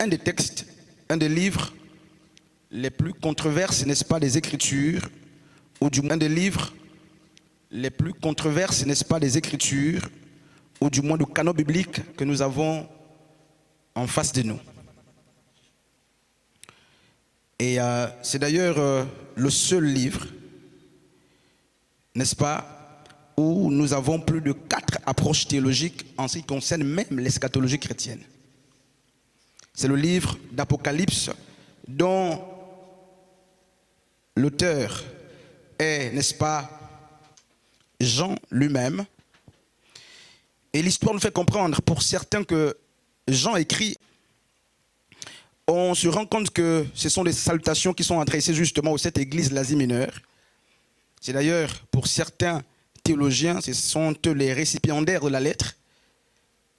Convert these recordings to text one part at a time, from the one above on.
un des textes, un des livres les plus controversés, n'est-ce pas, des Écritures, ou du moins un des livres les plus controversés, n'est-ce pas, des Écritures, ou du moins du canon biblique que nous avons en face de nous. Et c'est d'ailleurs le seul livre, n'est-ce pas, où nous avons plus de 4 approches théologiques en ce qui concerne même l'eschatologie chrétienne. C'est le livre d'Apocalypse dont l'auteur est, n'est-ce pas, Jean lui-même. Et l'histoire nous fait comprendre pour certains que Jean écrit. On se rend compte que ce sont des salutations qui sont adressées justement aux 7 églises d'Asie mineure. C'est d'ailleurs, pour certains théologiens, ce sont eux les récipiendaires de la lettre.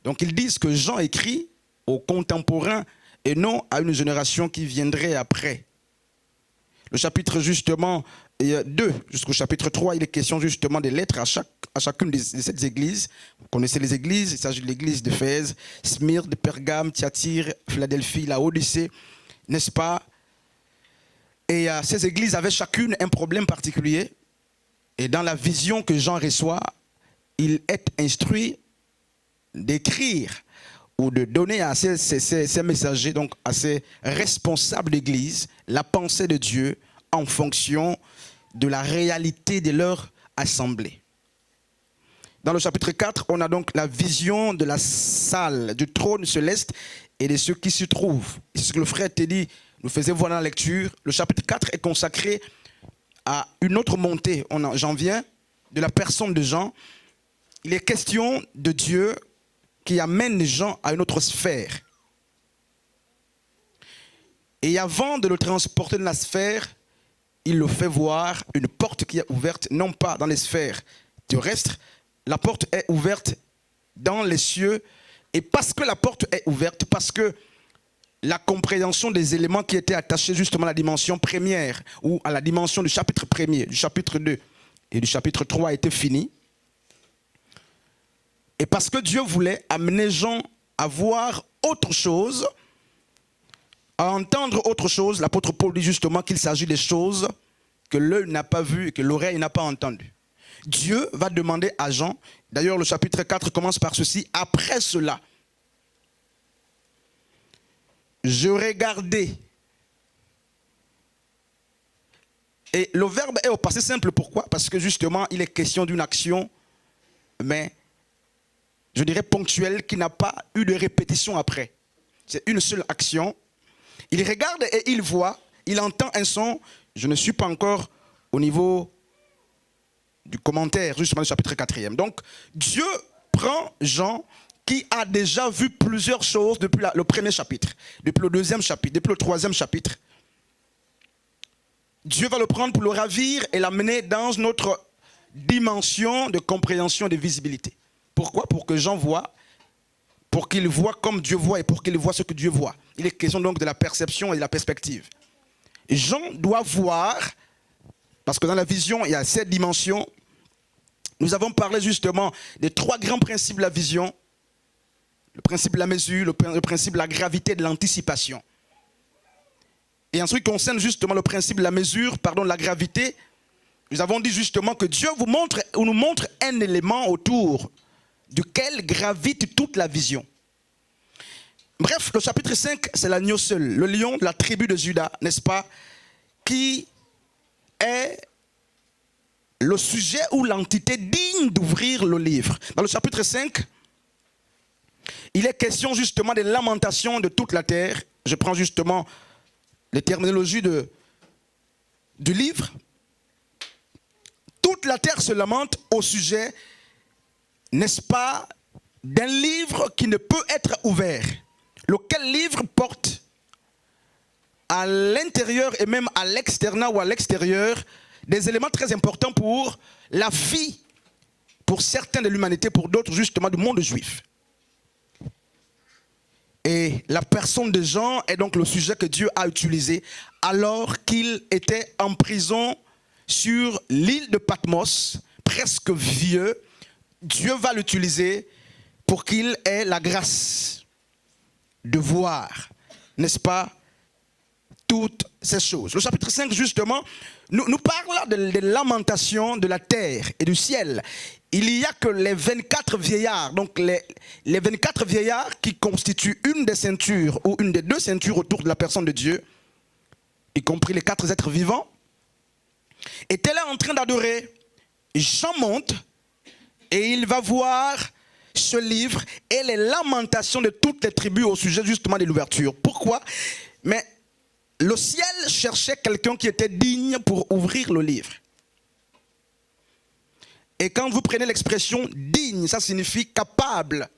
Donc ils disent que Jean écrit aux contemporains et non à une génération qui viendrait après. Le chapitre justement 2 jusqu'au chapitre 3, il est question justement des lettres à chacune de ces églises. Vous connaissez les églises, il s'agit de l'église d'Éphèse, Smyrne, de Pergame, Thyatire, Philadelphie, Laodicée, n'est-ce pas? Et ces églises avaient chacune un problème particulier. Et dans la vision que Jean reçoit, il est instruit d'écrire ou de donner à ces messagers, donc à ces responsables d'église, la pensée de Dieu en fonction de la réalité de leur assemblée. Dans le chapitre 4, on a donc la vision de la salle, du trône céleste et de ceux qui s'y trouvent. C'est ce que le frère Teddy nous faisait voir dans la lecture. Le chapitre 4 est consacré à une autre montée. J'en viens de la personne de Jean. Il est question de Dieu qui amène Jean à une autre sphère. Et avant de le transporter dans la sphère, il le fait voir une porte qui est ouverte, non pas dans les sphères terrestres, la porte est ouverte dans les cieux. Et parce que la porte est ouverte, parce que la compréhension des éléments qui étaient attachés justement à la dimension première, ou à la dimension du chapitre 1er, du chapitre 2 et du chapitre 3 était finie, et parce que Dieu voulait amener Jean à voir autre chose, à entendre autre chose, l'apôtre Paul dit justement qu'il s'agit des choses que l'œil n'a pas vues et que l'oreille n'a pas entendues. Dieu va demander à Jean, d'ailleurs le chapitre 4 commence par ceci, après cela, je regardais. Et le verbe est au passé simple, pourquoi? Parce que justement, il est question d'une action, mais je dirais ponctuelle, qui n'a pas eu de répétition après. C'est une seule action. Il regarde et il voit, il entend un son. Je ne suis pas encore au niveau du commentaire, justement, du chapitre 4e. Donc, Dieu prend Jean, qui a déjà vu plusieurs choses depuis le premier chapitre, depuis le deuxième chapitre, depuis le troisième chapitre. Dieu va le prendre pour le ravir et l'amener dans notre dimension de compréhension et de visibilité. Pourquoi? Pour que Jean voit, pour qu'il voit comme Dieu voit et pour qu'il voit ce que Dieu voit. Il est question donc de la perception et de la perspective. Jean doit voir, parce que dans la vision, il y a 7 dimensions. Nous avons parlé justement des 3 grands principes de la vision. Le principe de la mesure, le principe de la gravité, de l'anticipation. Et en ce qui concerne justement le principe de la mesure, pardon, de la gravité, nous avons dit justement que Dieu nous montre un élément autour duquel gravite toute la vision. Bref, le chapitre 5, c'est l'agneau seul, le lion de la tribu de Juda, n'est-ce pas, qui est le sujet ou l'entité digne d'ouvrir le livre. Dans le chapitre 5, il est question justement des lamentations de toute la terre. Je prends justement les terminologies du livre. Toute la terre se lamente au sujet, n'est-ce pas, d'un livre qui ne peut être ouvert. Lequel livre porte à l'intérieur et même à l'externat ou à l'extérieur des éléments très importants pour la vie, pour certains de l'humanité, pour d'autres justement du monde juif. Et la personne de Jean est donc le sujet que Dieu a utilisé alors qu'il était en prison sur l'île de Patmos, presque vieux. Dieu va l'utiliser pour qu'il ait la grâce de voir n'est-ce pas, toutes ces choses. Le chapitre 5, justement, nous parle des lamentations de la terre et du ciel. Il n'y a que les 24 vieillards, donc les 24 vieillards qui constituent une des ceintures ou une des deux ceintures autour de la personne de Dieu, y compris les 4 êtres vivants, étaient là en train d'adorer. Jean monte et il va voir ce livre et les lamentations de toutes les tribus au sujet justement de l'ouverture. Pourquoi? Mais le ciel cherchait quelqu'un qui était digne pour ouvrir le livre. Et quand vous prenez l'expression digne, ça signifie capable.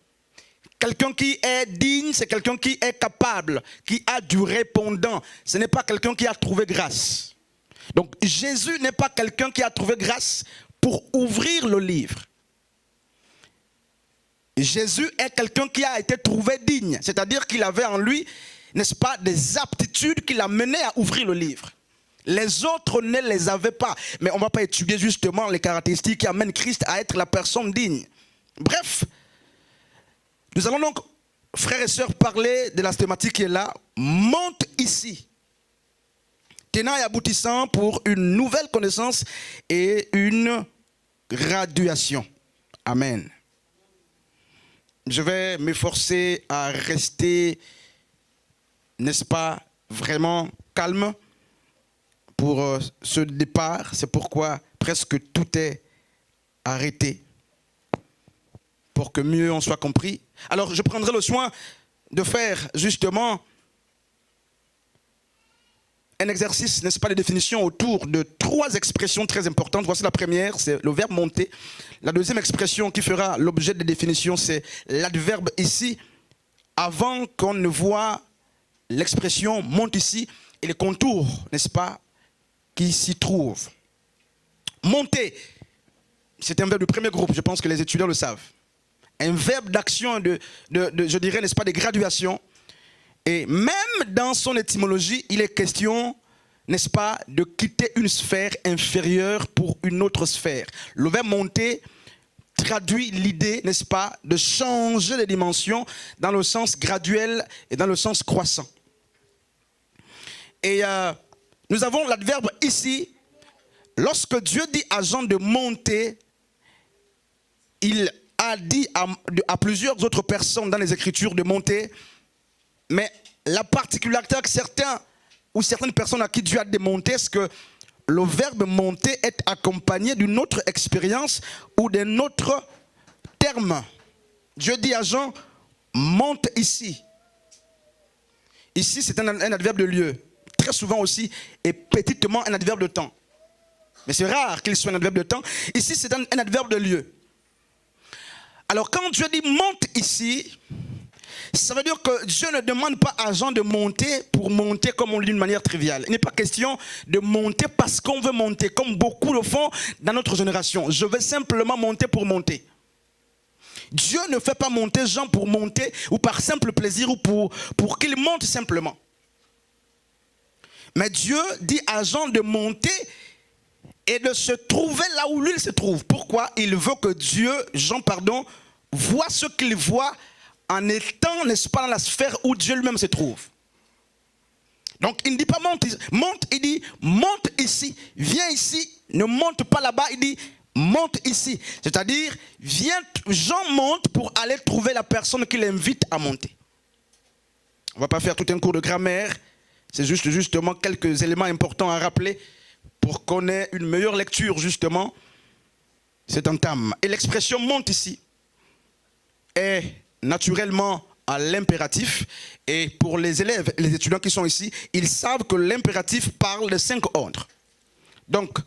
Quelqu'un qui est digne, c'est quelqu'un qui est capable, qui a du répondant. Ce n'est pas quelqu'un qui a trouvé grâce. Donc Jésus n'est pas quelqu'un qui a trouvé grâce pour ouvrir le livre. Jésus est quelqu'un qui a été trouvé digne, c'est-à-dire qu'il avait en lui, n'est-ce pas, des aptitudes qui l'amenaient à ouvrir le livre. Les autres ne les avaient pas. Mais on ne va pas étudier justement les caractéristiques qui amènent Christ à être la personne digne. Bref, nous allons donc, frères et sœurs, parler de la thématique qui est là. Monte ici. Tenant et aboutissant pour une nouvelle connaissance et une graduation. Amen. Je vais m'efforcer à rester, n'est-ce pas, vraiment calme pour ce départ. C'est pourquoi presque tout est arrêté pour que mieux on soit compris. Alors je prendrai le soin de faire justement un exercice, n'est-ce pas, de définition autour de 3 expressions très importantes. Voici la première, c'est le verbe monter. La deuxième expression qui fera l'objet de définition, c'est l'adverbe ici. Avant qu'on ne voit l'expression monte ici et les contours, n'est-ce pas, qui s'y trouvent. Monter, c'est un verbe du premier groupe, je pense que les étudiants le savent. Un verbe d'action, je dirais, n'est-ce pas, de graduation. Et même dans son étymologie, il est question, n'est-ce pas, de quitter une sphère inférieure pour une autre sphère. Le verbe monter traduit l'idée, n'est-ce pas, de changer de dimension dans le sens graduel et dans le sens croissant. Et nous avons l'adverbe ici. Lorsque Dieu dit à Jean de monter, il a dit à plusieurs autres personnes dans les Écritures de monter. Mais la particularité que certaines personnes à qui Dieu a démonté, c'est que le verbe monter est accompagné d'une autre expérience ou d'un autre terme. Dieu dit à Jean, monte ici. Ici, c'est un adverbe de lieu. Très souvent aussi, et petitement un adverbe de temps. Mais c'est rare qu'il soit un adverbe de temps. Ici, c'est un adverbe de lieu. Alors, quand Dieu dit monte ici, ça veut dire que Dieu ne demande pas à Jean de monter pour monter comme on le dit d'une manière triviale. Il n'est pas question de monter parce qu'on veut monter, comme beaucoup le font dans notre génération. Je veux simplement monter pour monter. Dieu ne fait pas monter Jean pour monter ou par simple plaisir ou pour qu'il monte simplement. Mais Dieu dit à Jean de monter et de se trouver là où lui il se trouve. Pourquoi? Il veut que Jean, voit ce qu'il voit en étant, n'est-ce pas, dans la sphère où Dieu lui-même se trouve. Donc il ne dit pas monte, il dit monte ici, viens ici, ne monte pas là-bas, il dit monte ici. C'est-à-dire, Jean monte pour aller trouver la personne qui l'invite à monter. On ne va pas faire tout un cours de grammaire, c'est justement quelques éléments importants à rappeler pour qu'on ait une meilleure lecture justement. C'est un thème. Et l'expression monte ici est naturellement à l'impératif. Et pour les élèves, les étudiants qui sont ici, ils savent que l'impératif parle de 5 ordres. Donc,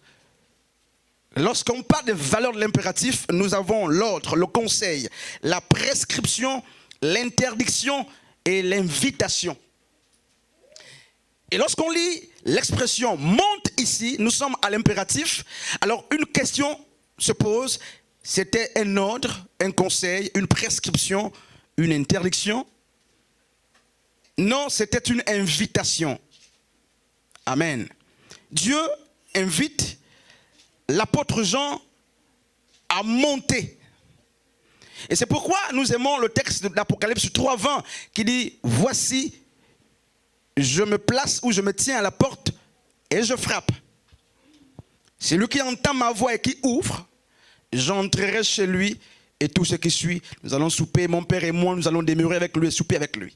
lorsqu'on parle des valeurs de l'impératif, nous avons l'ordre, le conseil, la prescription, l'interdiction et l'invitation. Et lorsqu'on lit l'expression monte ici, nous sommes à l'impératif. Alors une question se pose, c'était un ordre, un conseil, une prescription, une interdiction? Non, c'était une invitation. Amen. Dieu invite l'apôtre Jean à monter. Et c'est pourquoi nous aimons le texte de l'Apocalypse 3:20 qui dit « Voici, je me place ou je me tiens à la porte et je frappe. Celui qui entend ma voix et qui ouvre, j'entrerai chez lui et tout ce qui suit. Nous allons souper, mon père et moi, nous allons demeurer avec lui et souper avec lui.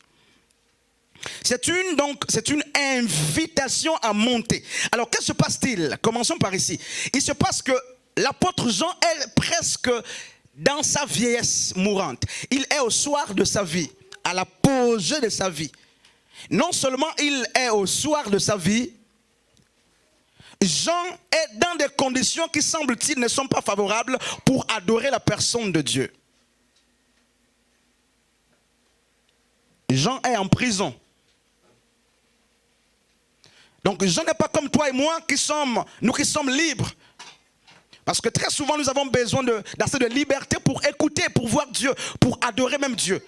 C'est une invitation à monter. Alors, que se passe-t-il? Commençons par ici. Il se passe que l'apôtre Jean est presque dans sa vieillesse mourante. Il est au soir de sa vie, à l'apogée de sa vie. Non seulement il est au soir de sa vie, Jean est dans des conditions qui, semble-t-il, ne sont pas favorables pour adorer la personne de Dieu. Jean est en prison. Donc Jean n'est pas comme toi et moi nous qui sommes libres. Parce que très souvent nous avons besoin d'assez de liberté pour écouter, pour voir Dieu, pour adorer même Dieu.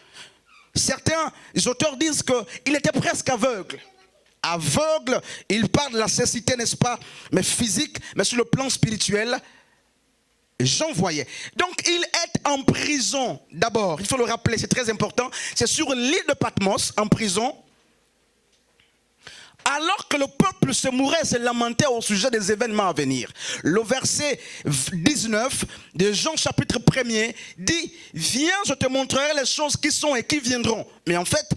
Certains auteurs disent qu'il était presque aveugle. Aveugle, il parle de la cécité, n'est-ce pas, mais physique, mais sur le plan spirituel, Jean voyait. Donc il est en prison d'abord, il faut le rappeler, c'est très important. C'est sur l'île de Patmos, en prison. Alors que le peuple se mourait et se lamentait au sujet des événements à venir. Le verset 19 de Jean chapitre 1er dit « Viens, je te montrerai les choses qui sont et qui viendront ». Mais en fait,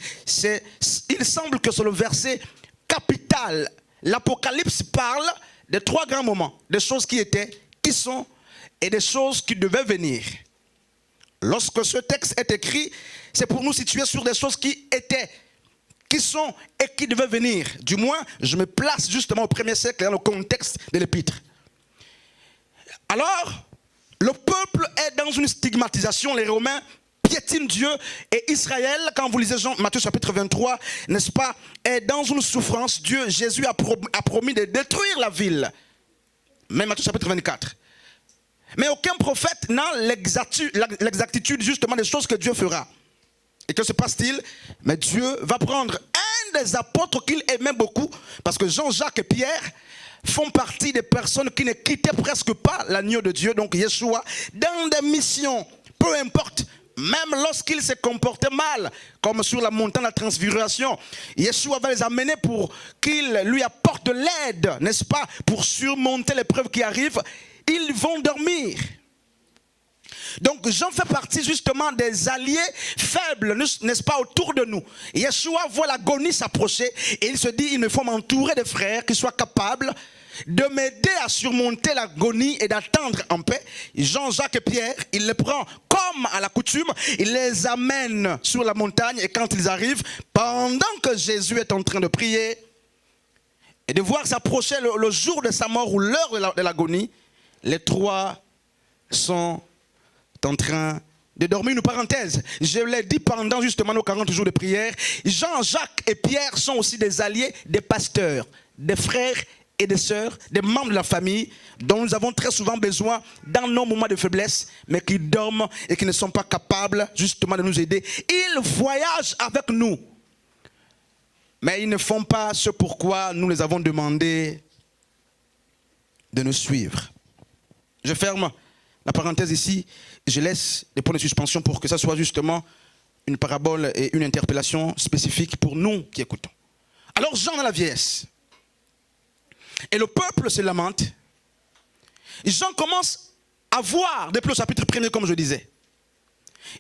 il semble que c'est le verset capital. L'Apocalypse parle de 3 grands moments. Des choses qui étaient, qui sont et des choses qui devaient venir. Lorsque ce texte est écrit, c'est pour nous situer sur des choses qui étaient, qui sont et qui devaient venir. Du moins, je me place justement au 1er siècle dans le contexte de l'épître. Alors, le peuple est dans une stigmatisation. Les Romains piétinent Dieu. Et Israël, quand vous lisez Matthieu chapitre 23, n'est-ce pas, est dans une souffrance. Jésus a promis de détruire la ville. Même Matthieu chapitre 24. Mais aucun prophète n'a l'exactitude justement des choses que Dieu fera. Et que se passe-t-il? Mais Dieu va prendre un des apôtres qu'il aimait beaucoup, parce que Jean-Jacques et Pierre font partie des personnes qui ne quittaient presque pas l'agneau de Dieu, donc Yeshua, dans des missions, peu importe, même lorsqu'ils se comportaient mal, comme sur la montagne de la transfiguration, Yeshua va les amener pour qu'ils lui apportent de l'aide, n'est-ce pas, pour surmonter l'épreuve qui arrive. Ils vont dormir. Donc Jean fait partie justement des alliés faibles, n'est-ce pas, autour de nous. Yeshua voit l'agonie s'approcher et il se dit, il me faut m'entourer de frères qui soient capables de m'aider à surmonter l'agonie et d'attendre en paix. Jean-Jacques et Pierre, il les prend comme à la coutume, il les amène sur la montagne et quand ils arrivent, pendant que Jésus est en train de prier et de voir s'approcher le jour de sa mort ou l'heure de l'agonie, les 3 sont en train de dormir. Une parenthèse, je l'ai dit pendant justement nos 40 jours de prière, Jean-Jacques et Pierre sont aussi des alliés, des pasteurs, des frères et des sœurs, des membres de la famille dont nous avons très souvent besoin dans nos moments de faiblesse, mais qui dorment et qui ne sont pas capables justement de nous aider. Ils voyagent avec nous, mais ils ne font pas ce pourquoi nous les avons demandé de nous suivre. Je ferme la parenthèse ici, je laisse des points de suspension pour que ça soit justement une parabole et une interpellation spécifique pour nous qui écoutons. Alors Jean a la vieillesse. Et le peuple se lamente. Jean commence à voir, depuis le chapitre 1er comme je disais.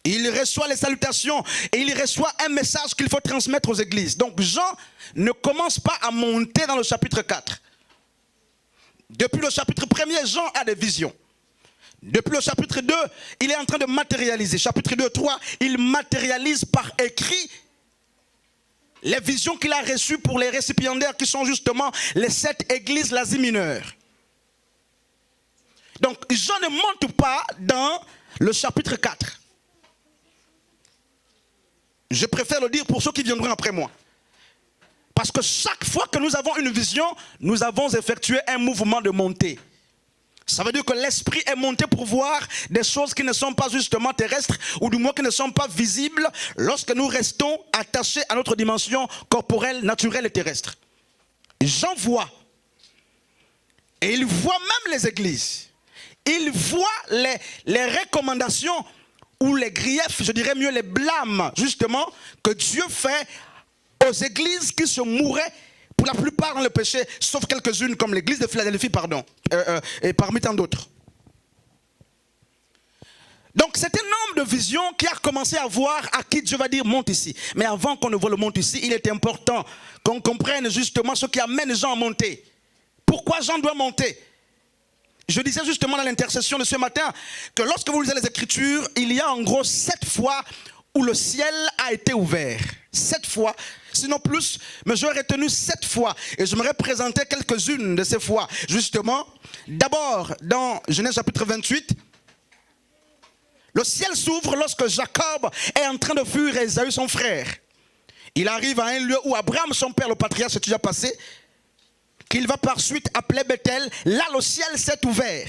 Il reçoit les salutations et il reçoit un message qu'il faut transmettre aux églises. Donc Jean ne commence pas à monter dans le chapitre 4. Depuis le chapitre 1er, Jean a des visions. Depuis le chapitre 2, il est en train de matérialiser. Chapitre 2, 3, il matérialise par écrit les visions qu'il a reçues pour les récipiendaires qui sont justement les 7 églises l'Asie mineure. Donc Jean ne monte pas dans le chapitre 4. Je préfère le dire pour ceux qui viendront après moi. Parce que chaque fois que nous avons une vision, nous avons effectué un mouvement de montée. Ça veut dire que l'esprit est monté pour voir des choses qui ne sont pas justement terrestres, ou du moins qui ne sont pas visibles, lorsque nous restons attachés à notre dimension corporelle, naturelle et terrestre. Jean voit. Et il voit même les églises. Il voit les recommandations ou les griefs, je dirais mieux les blâmes, justement, que Dieu fait aux églises qui se mouraient pour la plupart dans le péché, sauf quelques-unes comme l'église de Philadelphie, et parmi tant d'autres. Donc c'est un homme de vision qui a commencé à voir à qui Dieu va dire monte ici. Mais avant qu'on ne voit le monte ici, il est important qu'on comprenne justement ce qui amène Jean à monter. Pourquoi Jean doit monter? Je disais justement dans l'intercession de ce matin que lorsque vous lisez les Écritures, il y a en gros 7 fois où le ciel a été ouvert. 7 fois, sinon plus, mais j'aurais retenu 7 fois. Et je me présenter quelques-unes de ces fois. Justement, d'abord dans Genèse chapitre 28, le ciel s'ouvre lorsque Jacob est en train de fuir Ésaü son frère. Il arrive à un lieu où Abraham, son père, le patriarche, est déjà passé, qu'il va par suite appeler Bethel. Là, le ciel s'est ouvert.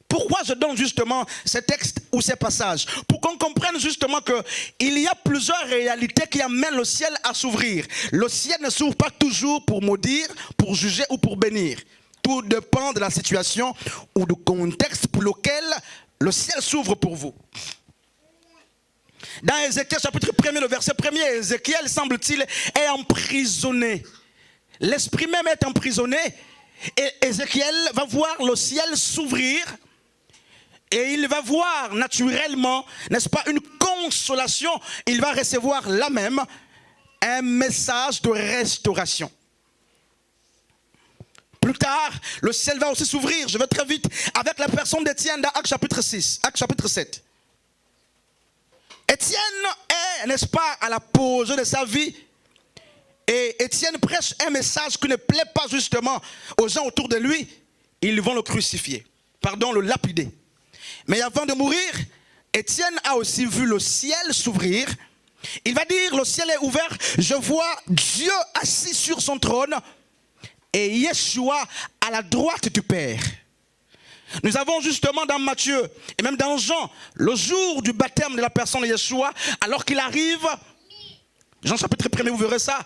Pourquoi je donne justement ces textes ou ces passages? Pour qu'on comprenne justement qu'il y a plusieurs réalités qui amènent le ciel à s'ouvrir. Le ciel ne s'ouvre pas toujours pour maudire, pour juger ou pour bénir. Tout dépend de la situation ou du contexte pour lequel le ciel s'ouvre pour vous. Dans Ézéchiel chapitre 1er, le verset 1er, Ézéchiel, semble-t-il, est emprisonné. L'esprit même est emprisonné. Et Ézéchiel va voir le ciel s'ouvrir. Et il va voir naturellement, n'est-ce pas, une consolation. Il va recevoir là même un message de restauration. Plus tard, le ciel va aussi s'ouvrir, je vais très vite, avec la personne d'Étienne dans Actes chapitre 6, Actes chapitre 7. Étienne est, n'est-ce pas, à la pause de sa vie. Et Étienne prêche un message qui ne plaît pas justement aux gens autour de lui. Ils vont le crucifier, le lapider. Mais avant de mourir, Étienne a aussi vu le ciel s'ouvrir. Il va dire, le ciel est ouvert, je vois Dieu assis sur son trône et Yeshua à la droite du Père. Nous avons justement dans Matthieu et même dans Jean, le jour du baptême de la personne de Yeshua, alors qu'il arrive, Jean chapitre 1er, vous verrez ça,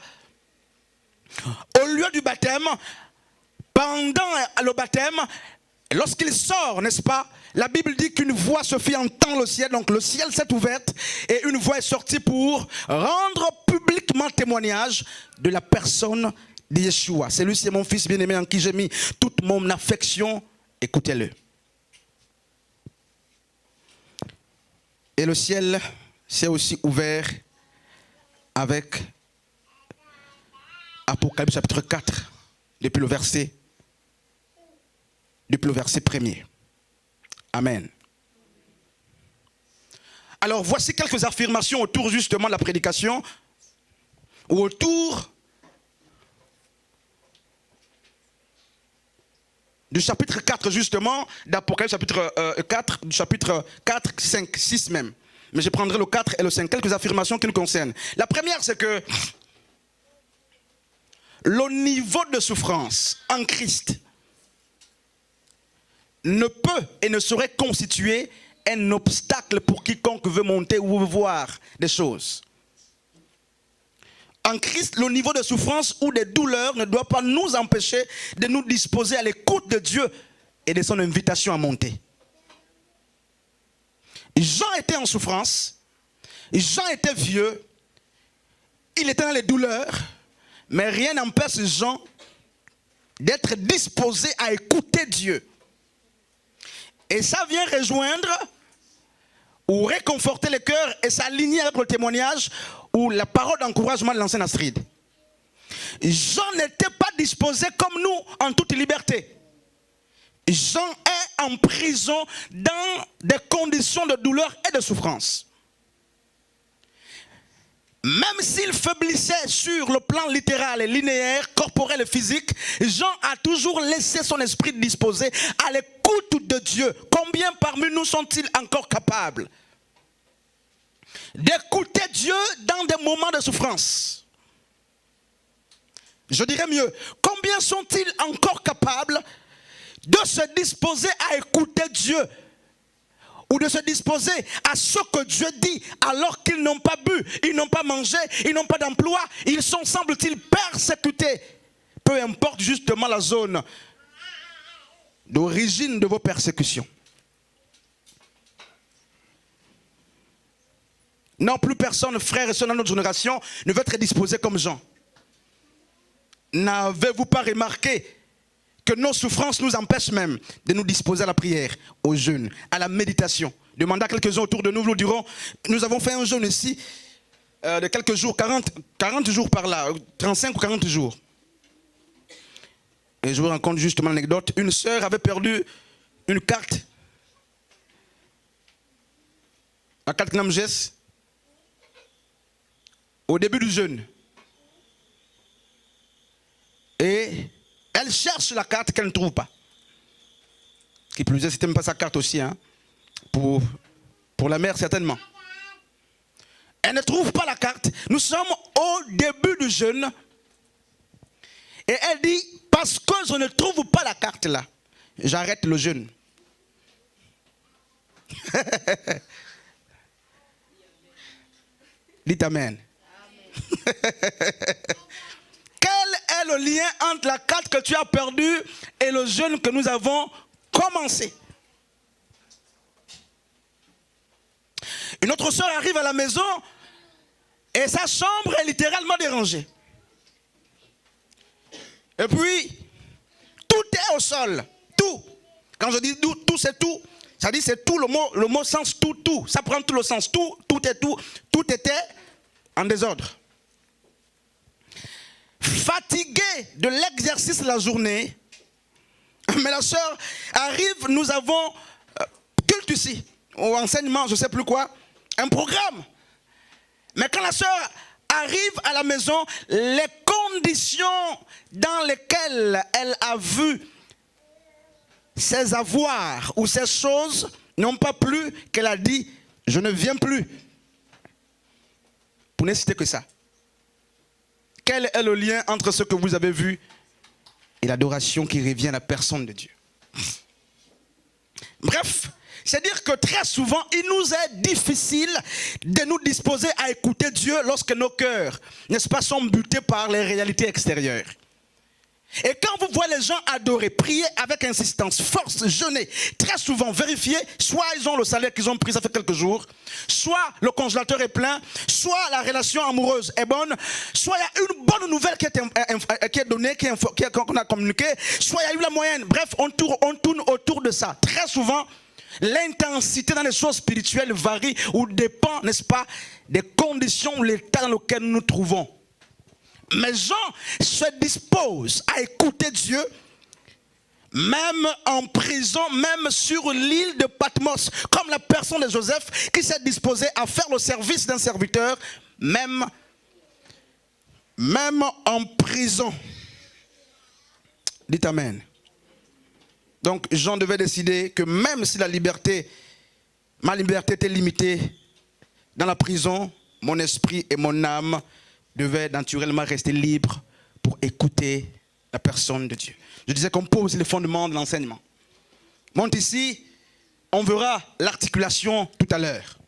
au lieu du baptême, pendant le baptême, lorsqu'il sort, n'est-ce pas, la Bible dit qu'une voix se fit entendre le ciel, donc le ciel s'est ouvert et une voix est sortie pour rendre publiquement témoignage de la personne de Yeshua. Celui-ci est mon fils bien-aimé en qui j'ai mis toute mon affection, écoutez-le. Et le ciel s'est aussi ouvert avec Apocalypse chapitre 4, depuis le verset 1er. Amen. Alors voici quelques affirmations autour justement de la prédication, ou autour du chapitre 4 justement, d'Apocalypse chapitre 4, du chapitre 4, 5, 6 même. Mais je prendrai le 4 et le 5, quelques affirmations qui nous concernent. La première, c'est que le niveau de souffrance en Christ ne peut et ne saurait constituer un obstacle pour quiconque veut monter ou veut voir des choses. En Christ, le niveau de souffrance ou de douleur ne doit pas nous empêcher de nous disposer à l'écoute de Dieu et de son invitation à monter. Jean était en souffrance, Jean était vieux, il était dans les douleurs, mais rien n'empêche Jean d'être disposé à écouter Dieu. Et ça vient rejoindre ou réconforter le cœur et s'aligner avec le témoignage ou la parole d'encouragement de l'ancien Astrid. Jean n'était pas disposé comme nous en toute liberté. Jean est en prison dans des conditions de douleur et de souffrance. Même s'il faiblissait sur le plan littéral et linéaire, corporel et physique, Jean a toujours laissé son esprit disposé à l'écoute de Dieu. Combien parmi nous sont-ils encore capables d'écouter Dieu dans des moments de souffrance? Je dirais mieux, combien sont-ils encore capables de se disposer à écouter Dieu ou de se disposer à ce que Dieu dit alors qu'ils n'ont pas bu, ils n'ont pas mangé, ils n'ont pas d'emploi, ils sont, semble-t-il, persécutés. Peu importe justement la zone d'origine de vos persécutions. Non, plus personne, frères et sœurs, dans notre génération, ne veut être disposé comme Jean. N'avez-vous pas remarqué que nos souffrances nous empêchent même de nous disposer à la prière, au jeûne, à la méditation? Demandez à quelques-uns autour de nous, nous dirons, nous avons fait un jeûne ici de quelques jours, 40 jours par là, 35 ou 40 jours. Et je vous raconte justement l'anecdote. Une sœur avait perdu une carte. La carte Knamges. Au début du jeûne. Et elle cherche la carte qu'elle ne trouve pas. Qui plus est, c'était même pas sa carte aussi. Hein, pour la mère, certainement. Elle ne trouve pas la carte. Nous sommes au début du jeûne. Et elle dit, parce que je ne trouve pas la carte là, j'arrête le jeûne. Dites Amen. Quel est le lien entre la carte que tu as perdue et le jeûne que nous avons commencé? Une autre soeur arrive à la maison et sa chambre est littéralement dérangée. Et puis, tout est au sol. Tout. Quand je dis tout c'est tout. Ça dit c'est tout, le mot sens tout, tout. Ça prend tout le sens. Tout est tout. Tout était en désordre. Fatiguée de l'exercice de la journée, mais la sœur arrive, nous avons culte ici, ou enseignement, je ne sais plus quoi, un programme. Mais quand la sœur arrive à la maison, les conditions dans lesquelles elle a vu ses avoirs ou ses choses n'ont pas plu qu'elle a dit « je ne viens plus ». Pour ne citer que ça. Quel est le lien entre ce que vous avez vu et l'adoration qui revient à la personne de Dieu? Bref, c'est dire que très souvent, il nous est difficile de nous disposer à écouter Dieu lorsque nos cœurs, n'est-ce pas, sont butés par les réalités extérieures. Et quand vous voyez les gens adorer, prier avec insistance, force, jeûner, très souvent vérifier, soit ils ont le salaire qu'ils ont pris, ça fait quelques jours, soit le congélateur est plein, soit la relation amoureuse est bonne, soit il y a une bonne nouvelle qui est donnée, qu'on a communiquée, soit il y a eu la moyenne. Bref, on tourne autour de ça. Très souvent, l'intensité dans les choses spirituelles varie ou dépend, n'est-ce pas, des conditions, l'état dans lequel nous nous trouvons. Mais Jean se dispose à écouter Dieu, même en prison, même sur l'île de Patmos, comme la personne de Joseph qui s'est disposé à faire le service d'un serviteur, même en prison. Dites Amen. Donc Jean devait décider que même si ma liberté était limitée dans la prison, mon esprit et mon âme devait naturellement rester libre pour écouter la personne de Dieu. Je disais qu'on pose les fondements de l'enseignement. Monte ici, on verra l'articulation tout à l'heure.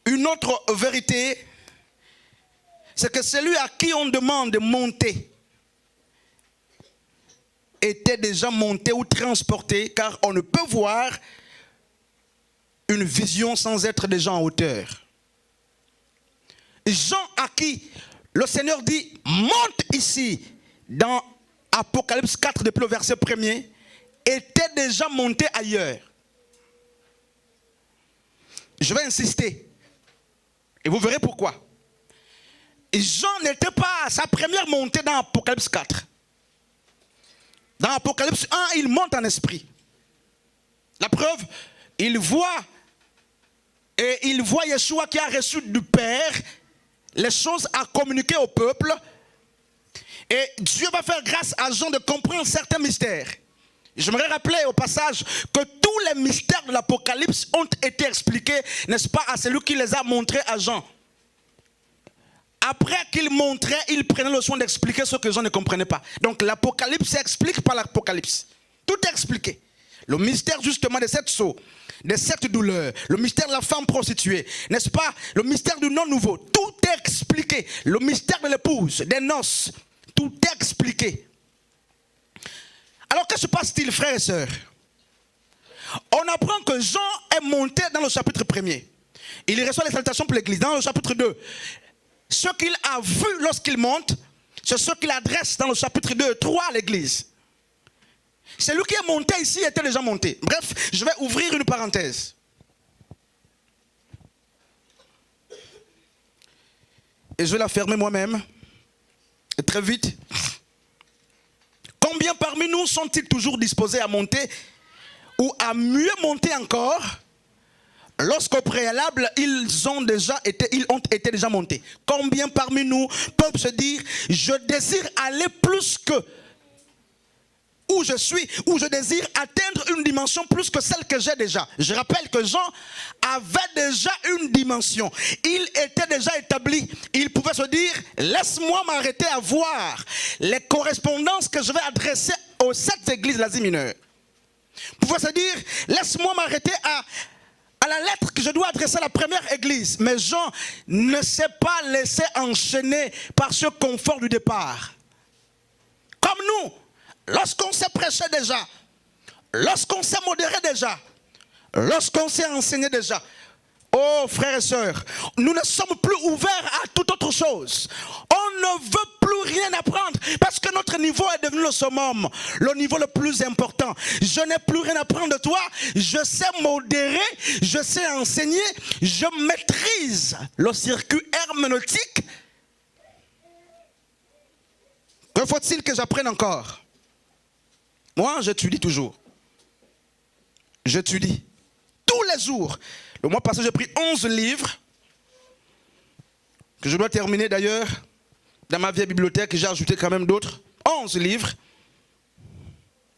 Une autre vérité, c'est que celui à qui on demande de monter était déjà monté ou transporté, car on ne peut voir une vision sans être déjà en hauteur. Jean à qui le Seigneur dit monte ici dans Apocalypse 4 depuis le verset 1er était déjà monté ailleurs. Je vais insister et vous verrez pourquoi. Jean n'était pas à sa première montée dans Apocalypse 4. Dans Apocalypse 1, il monte en esprit. La preuve, il voit Yeshua qui a reçu du Père les choses à communiquer au peuple. Et Dieu va faire grâce à Jean de comprendre certains mystères. J'aimerais rappeler au passage que tous les mystères de l'Apocalypse ont été expliqués, n'est-ce pas, à celui qui les a montrés à Jean. Après qu'il montrait, il prenait le soin d'expliquer ce que Jean ne comprenait pas. Donc l'Apocalypse s'explique par l'Apocalypse. Tout est expliqué. Le mystère justement de cette sceau, de cette douleur, le mystère de la femme prostituée, n'est-ce pas? Le mystère du nom nouveau, tout est expliqué. Le mystère de l'épouse, des noces, tout est expliqué. Alors que se passe-t-il, frères et sœurs? On apprend que Jean est monté dans le chapitre 1er. Il reçoit l'exaltation pour l'église. Dans le chapitre 2, ce qu'il a vu lorsqu'il monte, c'est ce qu'il adresse dans le chapitre 2 et 3 à l'église. Celui qui est monté ici était déjà monté. Bref, je vais ouvrir une parenthèse. Et je vais la fermer moi-même. Et très vite. Combien parmi nous sont-ils toujours disposés à monter ou à mieux monter encore lorsqu'au préalable, ils ont été déjà montés? Combien parmi nous peuvent se dire, je désire aller plus que où je suis, où je désire atteindre une dimension plus que celle que j'ai déjà. Je rappelle que Jean avait déjà une dimension. Il était déjà établi. Il pouvait se dire, laisse-moi m'arrêter à voir les correspondances que je vais adresser aux 7 églises d'Asie mineure. Il pouvait se dire, laisse-moi m'arrêter à la lettre que je dois adresser à la première église. Mais Jean ne s'est pas laissé enchaîner par ce confort du départ. Comme nous, lorsqu'on s'est prêché déjà, lorsqu'on s'est modéré déjà, lorsqu'on s'est enseigné déjà, oh frères et sœurs, nous ne sommes plus ouverts à toute autre chose. On ne veut plus rien apprendre parce que notre niveau est devenu le summum, le niveau le plus important. Je n'ai plus rien à apprendre de toi, je sais modérer, je sais enseigner, je maîtrise le circuit herméneutique. Que faut-il que j'apprenne encore? Moi, j'étudie toujours. J'étudie tous les jours. Le mois passé, j'ai pris 11 livres que je dois terminer d'ailleurs dans ma vieille bibliothèque. J'ai ajouté quand même d'autres. 11 livres.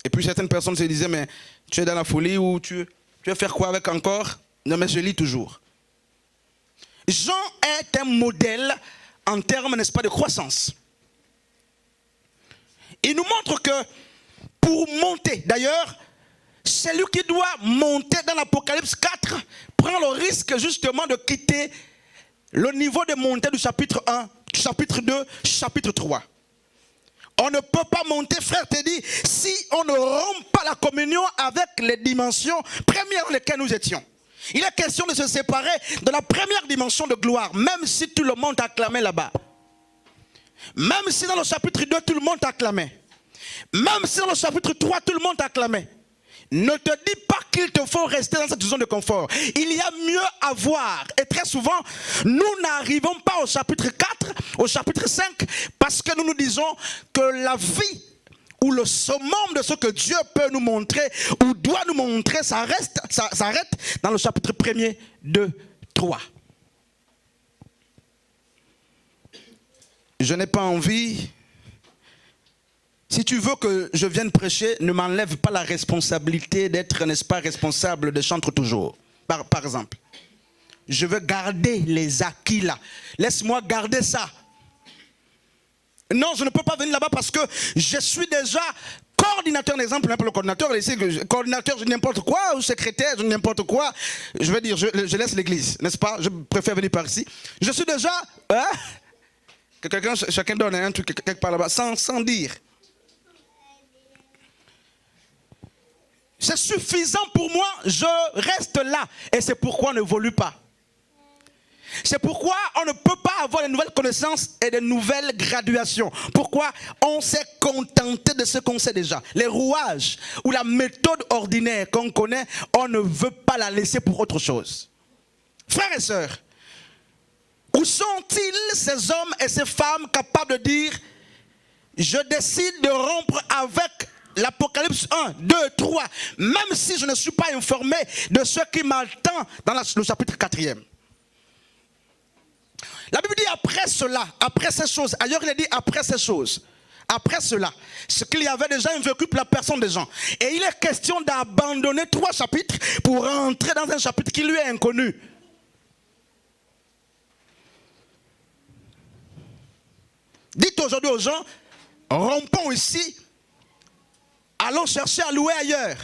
Et puis certaines personnes se disaient, mais tu es dans la folie ou tu veux faire quoi avec encore? Non, mais je lis toujours. Jean est un modèle en termes, n'est-ce pas, de croissance. Il nous montre que pour monter, d'ailleurs, celui qui doit monter dans l'Apocalypse 4 prend le risque justement de quitter le niveau de montée du chapitre 1, chapitre 2, chapitre 3. On ne peut pas monter, frère, te dit, si on ne rompt pas la communion avec les dimensions premières dans lesquelles nous étions. Il est question de se séparer de la première dimension de gloire, même si tout le monde acclamait là-bas. Même si dans le chapitre 2, tout le monde acclamait. Même si dans le chapitre 3, tout le monde acclamait. Ne te dis pas qu'il te faut rester dans cette zone de confort. Il y a mieux à voir. Et très souvent, nous n'arrivons pas au chapitre 4, au chapitre 5, parce que nous nous disons que la vie ou le summum de ce que Dieu peut nous montrer ou doit nous montrer, ça s'arrête dans le chapitre 1er, 2, 3. Je n'ai pas envie. Si tu veux que je vienne prêcher, ne m'enlève pas la responsabilité d'être, n'est-ce pas, responsable de chanter toujours. Par exemple. Je veux garder les acquis là. Laisse-moi garder ça. Non, je ne peux pas venir là-bas parce que je suis déjà coordinateur, exemple, le coordinateur, ici, coordinateur, je n'importe quoi, ou secrétaire, je n'importe quoi. Je veux dire, je laisse l'église, n'est-ce pas? Je préfère venir par ici. Je suis déjà, que chacun donne un truc quelque part là-bas, sans dire. C'est suffisant pour moi, je reste là. Et c'est pourquoi on n'évolue pas. C'est pourquoi on ne peut pas avoir de nouvelles connaissances et de nouvelles graduations. Pourquoi? On s'est contenté de ce qu'on sait déjà. Les rouages ou la méthode ordinaire qu'on connaît, on ne veut pas la laisser pour autre chose. Frères et sœurs, où sont-ils ces hommes et ces femmes capables de dire « Je décide de rompre avec l'Apocalypse 1, 2, 3, même si je ne suis pas informé de ce qui m'attend dans le chapitre 4e. » La Bible dit après cela, après ces choses. Ailleurs il est dit après ces choses. Après cela, ce qu'il y avait déjà vécu pour la personne des gens. Et il est question d'abandonner 3 chapitres pour entrer dans un chapitre qui lui est inconnu. Dites aujourd'hui aux gens, rompons ici, allons chercher à louer ailleurs.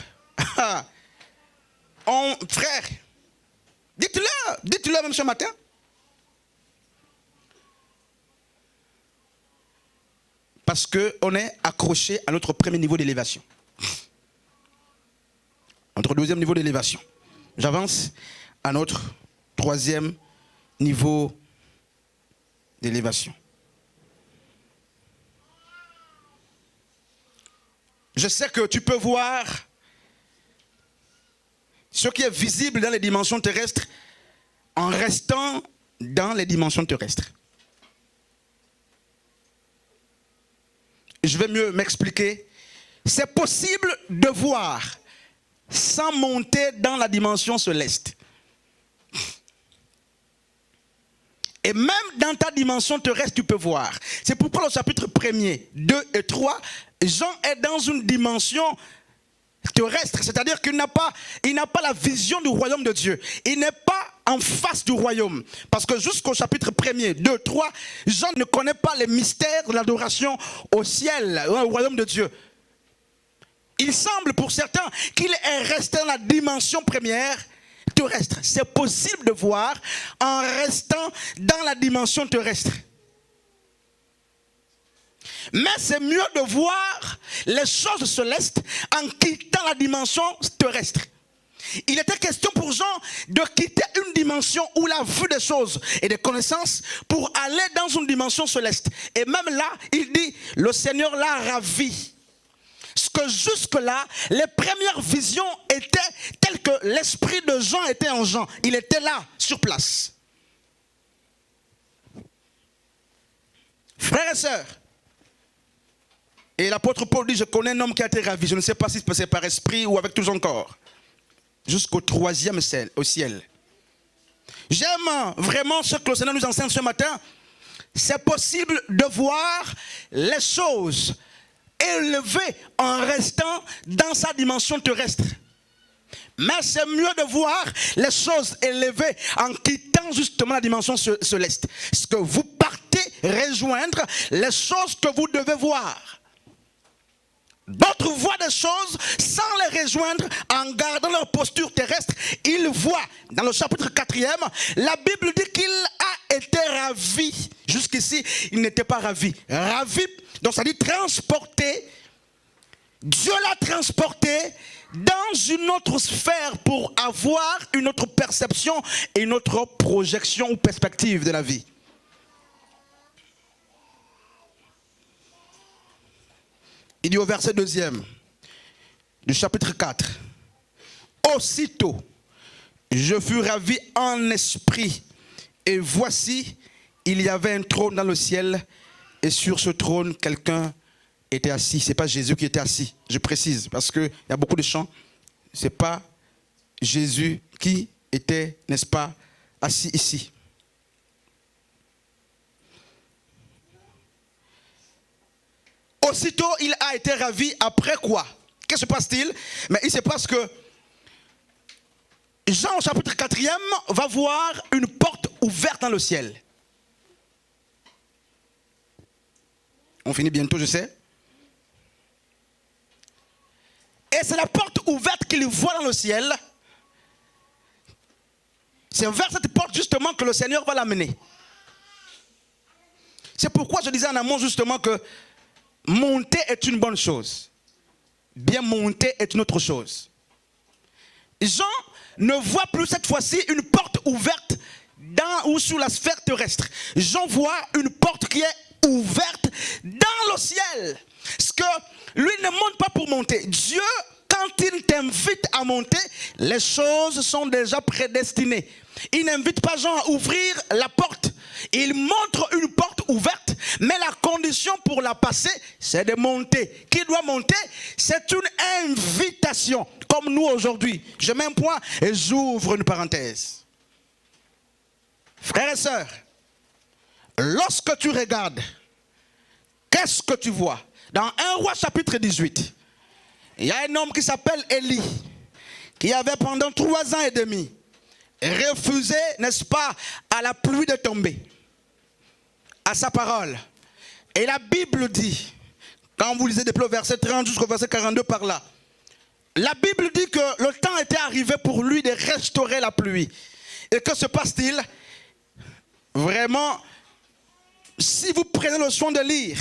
Frère, dites-le même ce matin. Parce qu'on est accroché à notre premier niveau d'élévation. Notre deuxième niveau d'élévation. J'avance à notre troisième niveau d'élévation. Je sais que tu peux voir ce qui est visible dans les dimensions terrestres en restant dans les dimensions terrestres. Je vais mieux m'expliquer. C'est possible de voir sans monter dans la dimension céleste. Et même dans ta dimension terrestre, tu peux voir. C'est pourquoi le chapitre 1er, 2 et 3, Jean est dans une dimension terrestre. C'est-à-dire qu'il n'a pas la vision du royaume de Dieu. Il n'est pas en face du royaume. Parce que jusqu'au chapitre 1er, 2, 3, Jean ne connaît pas les mystères de l'adoration au ciel, au royaume de Dieu. Il semble pour certains qu'il est resté dans la dimension première terrestre. C'est possible de voir en restant dans la dimension terrestre. Mais c'est mieux de voir les choses célestes en quittant la dimension terrestre. Il était question pour Jean de quitter une dimension où la vue des choses et des connaissances pour aller dans une dimension céleste. Et même là, il dit, le Seigneur l'a ravi. Parce que jusque-là, les premières visions étaient telles que l'esprit de Jean était en Jean. Il était là, sur place. Frères et sœurs, et l'apôtre Paul dit, je connais un homme qui a été ravi. Je ne sais pas si c'est par esprit ou avec tout son corps. Jusqu'au troisième ciel, au ciel. J'aime vraiment ce que le Seigneur nous enseigne ce matin. C'est possible de voir les choses élevées en restant dans sa dimension terrestre. Mais c'est mieux de voir les choses élevées en quittant justement la dimension céleste. Parce que vous partez rejoindre les choses que vous devez voir. D'autres voient des choses sans les rejoindre en gardant leur posture terrestre. Ils voient, dans le chapitre 4e, la Bible dit qu'il a été ravi. Jusqu'ici, il n'était pas ravi. Ravi, donc ça dit transporté. Dieu l'a transporté dans une autre sphère pour avoir une autre perception et une autre projection ou perspective de la vie. Il dit au verset 2e du chapitre 4. Aussitôt, je fus ravi en esprit. Et voici, il y avait un trône dans le ciel. Et sur ce trône, quelqu'un était assis. Ce n'est pas Jésus qui était assis. Je précise, parce qu'il y a beaucoup de chants. Ce n'est pas Jésus qui était, n'est-ce pas, assis ici. Aussitôt, il a été ravi. Après quoi? Qu'est-ce qui se passe-t-il? Mais il se passe que Jean, au chapitre 4e, va voir une porte ouverte dans le ciel. On finit bientôt, je sais. Et c'est la porte ouverte qu'il voit dans le ciel. C'est vers cette porte justement que le Seigneur va l'amener. C'est pourquoi je disais en amont justement que monter est une bonne chose. Bien monter est une autre chose. Jean ne voit plus cette fois-ci une porte ouverte dans ou sous la sphère terrestre. Jean voit une porte qui est ouverte dans le ciel. Parce que lui ne monte pas pour monter. Dieu, quand il t'invite à monter, les choses sont déjà prédestinées. Il n'invite pas Jean à ouvrir la porte. Il montre une porte ouverte, mais la condition pour la passer, c'est de monter. Qui doit monter? C'est une invitation. Comme nous aujourd'hui. Je mets un point et j'ouvre une parenthèse. Frères et sœurs, lorsque tu regardes, qu'est-ce que tu vois? Dans 1 Roi chapitre 18, il y a un homme qui s'appelle Élie, qui avait pendant 3 ans et demi refusé, n'est-ce pas, à la pluie de tomber, à sa parole. Et la Bible dit, quand vous lisez depuis le verset 30 jusqu'au verset 42 par là, la Bible dit que le temps était arrivé pour lui de restaurer la pluie. Et que se passe-t-il? Vraiment, si vous prenez le soin de lire,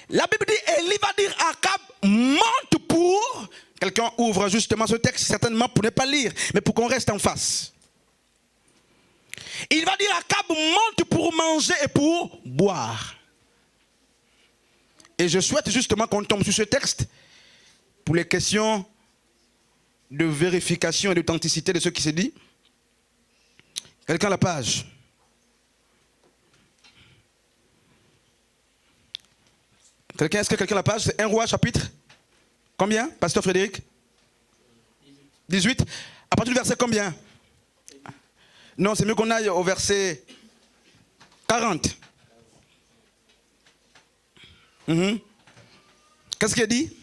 la Bible dit, Élie va dire à Akab, monte pour... Quelqu'un ouvre justement ce texte, certainement pour ne pas lire, mais pour qu'on reste en face. Il va dire Akab monte pour manger et pour boire. Et je souhaite justement qu'on tombe sur ce texte pour les questions de vérification et d'authenticité de ce qui s'est dit. Quelqu'un a la page? Est-ce que quelqu'un a la page? C'est 1 Roi chapitre combien, Pasteur Frédéric? 18. À partir du verset combien? Non, c'est mieux qu'on aille au verset 40. Qu'est-ce qu'il dit?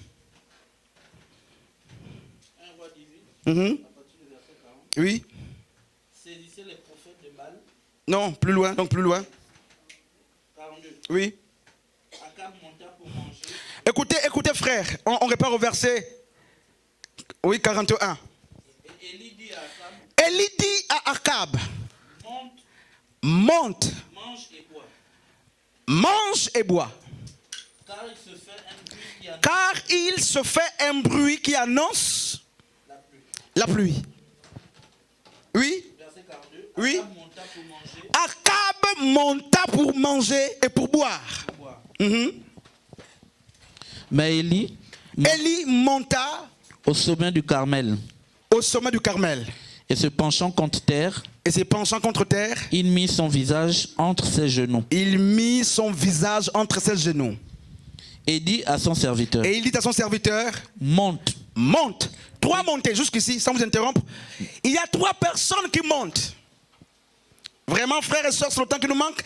1 Roi 18, à partir du verset 40. Oui. Saisissez les prophètes de Baal. Non, plus loin, donc plus loin. 42. Oui. Akab monta pour manger. Écoutez frère, on répare au verset, oui, 41. Et Élie dit à Akab, Élie dit à Akab, monte, monte, mange et bois. mange et bois. Car il se fait un bruit qui annonce La pluie. Oui. Verset 42. Oui. Akab monta pour manger. Akab monta pour manger et pour boire. Mais Élie monta au sommet du Carmel. Au sommet du Carmel. Et se penchant contre terre, il mit son visage entre ses genoux. Et dit à son serviteur, monte. Monte. 3 montées jusqu'ici, sans vous interrompre. Il y a 3 personnes qui montent. Vraiment, frères et sœurs, c'est le temps qui nous manque.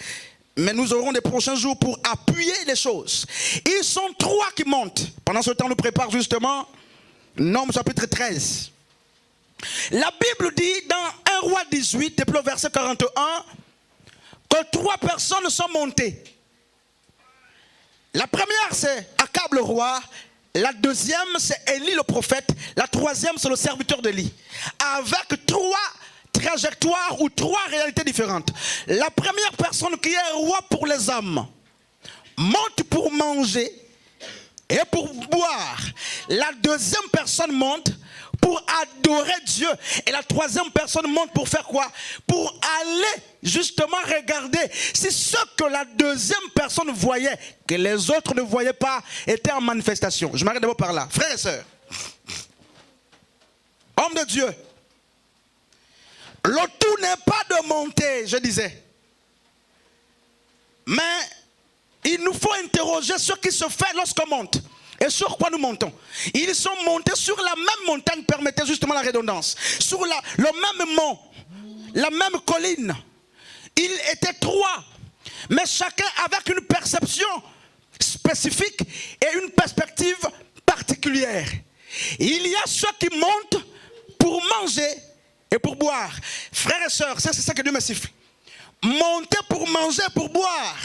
Mais nous aurons des prochains jours pour appuyer les choses. Ils sont 3 qui montent. Pendant ce temps, nous prépare justement Nombre chapitre 13. La Bible dit dans 1 Roi 18, depuis le verset 41, que 3 personnes sont montées. La première, c'est Akab le roi. La deuxième, c'est Élie le prophète. La troisième, c'est le serviteur d'Élie. Avec 3 trajectoires ou 3 réalités différentes. La première personne qui est roi pour les hommes monte pour manger et pour boire. La deuxième personne monte pour adorer Dieu. Et la troisième personne monte pour faire quoi? Pour aller justement regarder si ce que la deuxième personne voyait, que les autres ne voyaient pas, était en manifestation. Je m'arrête d'abord par là. Frères et sœurs, homme de Dieu, le tout n'est pas de monter, je disais. Mais il nous faut interroger ce qui se fait lorsqu'on monte. Et sur quoi nous montons? Ils sont montés sur la même montagne, permettez justement la redondance. Sur le même mont, la même colline. Ils étaient 3, mais chacun avec une perception spécifique et une perspective particulière. Il y a ceux qui montent pour manger et pour boire. Frères et sœurs, c'est ça que Dieu me siffle. Monter pour manger et pour boire.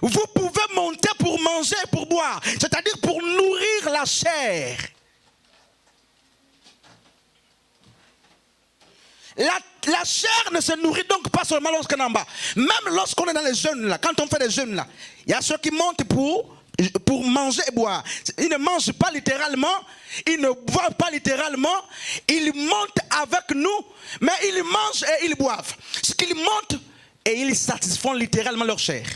Vous pouvez monter pour manger et pour boire, c'est-à-dire pour nourrir la chair. La chair ne se nourrit donc pas seulement lorsqu'on est en bas. Même lorsqu'on est dans les jeûnes, là, quand on fait des jeûnes, là, il y a ceux qui montent pour manger et boire. Ils ne mangent pas littéralement, ils ne boivent pas littéralement, ils montent avec nous, mais ils mangent et ils boivent. Ce qu'ils montent et ils satisfont littéralement leur chair.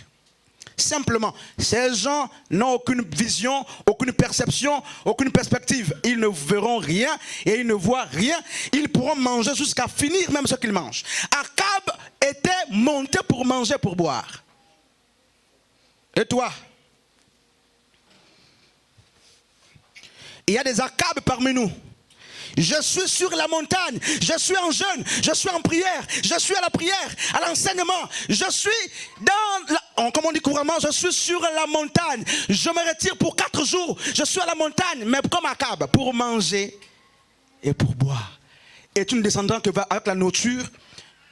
Simplement, ces gens n'ont aucune vision, aucune perception, aucune perspective. Ils ne verront rien et ils ne voient rien. Ils pourront manger jusqu'à finir même ce qu'ils mangent. Akab était monté pour manger, pour boire. Et toi? Il y a des Akab parmi nous. Je suis sur la montagne, je suis en jeûne, je suis en prière, je suis à la prière, à l'enseignement, je suis comme on dit couramment, je suis sur la montagne, je me retire pour 4 jours, je suis à la montagne, mais comme Akab, pour manger et pour boire. Et tu ne descendras que avec la nourriture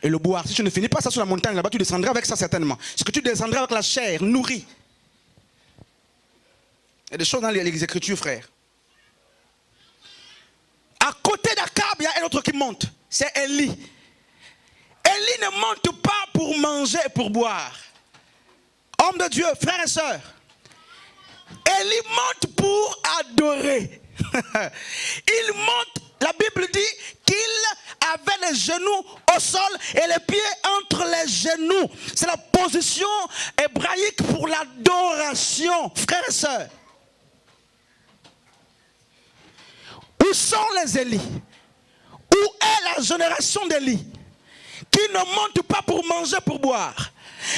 et le boire. Si tu ne finis pas ça sur la montagne, là-bas, tu descendras avec ça certainement. Ce que tu descendras avec la chair, nourrie. Il y a des choses dans les Écritures, frères. À côté d'Akab, il y a un autre qui monte. C'est Élie. Élie ne monte pas pour manger et pour boire. Homme de Dieu, frères et sœurs. Élie monte pour adorer. Il monte La Bible dit qu'il avait les genoux au sol et les pieds entre les genoux. C'est la position hébraïque pour l'adoration, frères et sœurs. Où sont les Élis? Où est la génération d'Élie qui ne monte pas pour manger, pour boire,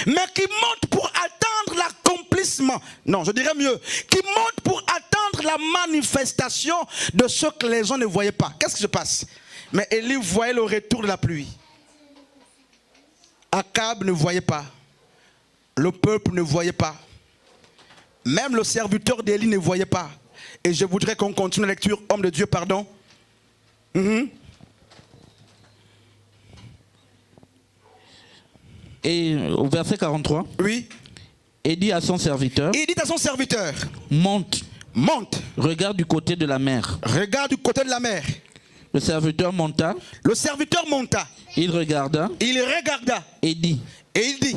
mais qui monte pour attendre l'accomplissement? Non, je dirais mieux, qui monte pour attendre la manifestation de ce que les gens ne voyaient pas. Qu'est-ce qui se passe? Mais Élie voyait le retour de la pluie. Akab ne voyait pas. Le peuple ne voyait pas. Même le serviteur d'Élie ne voyait pas. Et je voudrais qu'on continue la lecture. Homme de Dieu, pardon. Et au verset 43, Oui. il dit à son serviteur, Il dit à son serviteur, monte, monte, regarde du côté de la mer. regarde du côté de la mer. Le serviteur monta, Le serviteur monta, il regarda il regarda et dit, et il dit,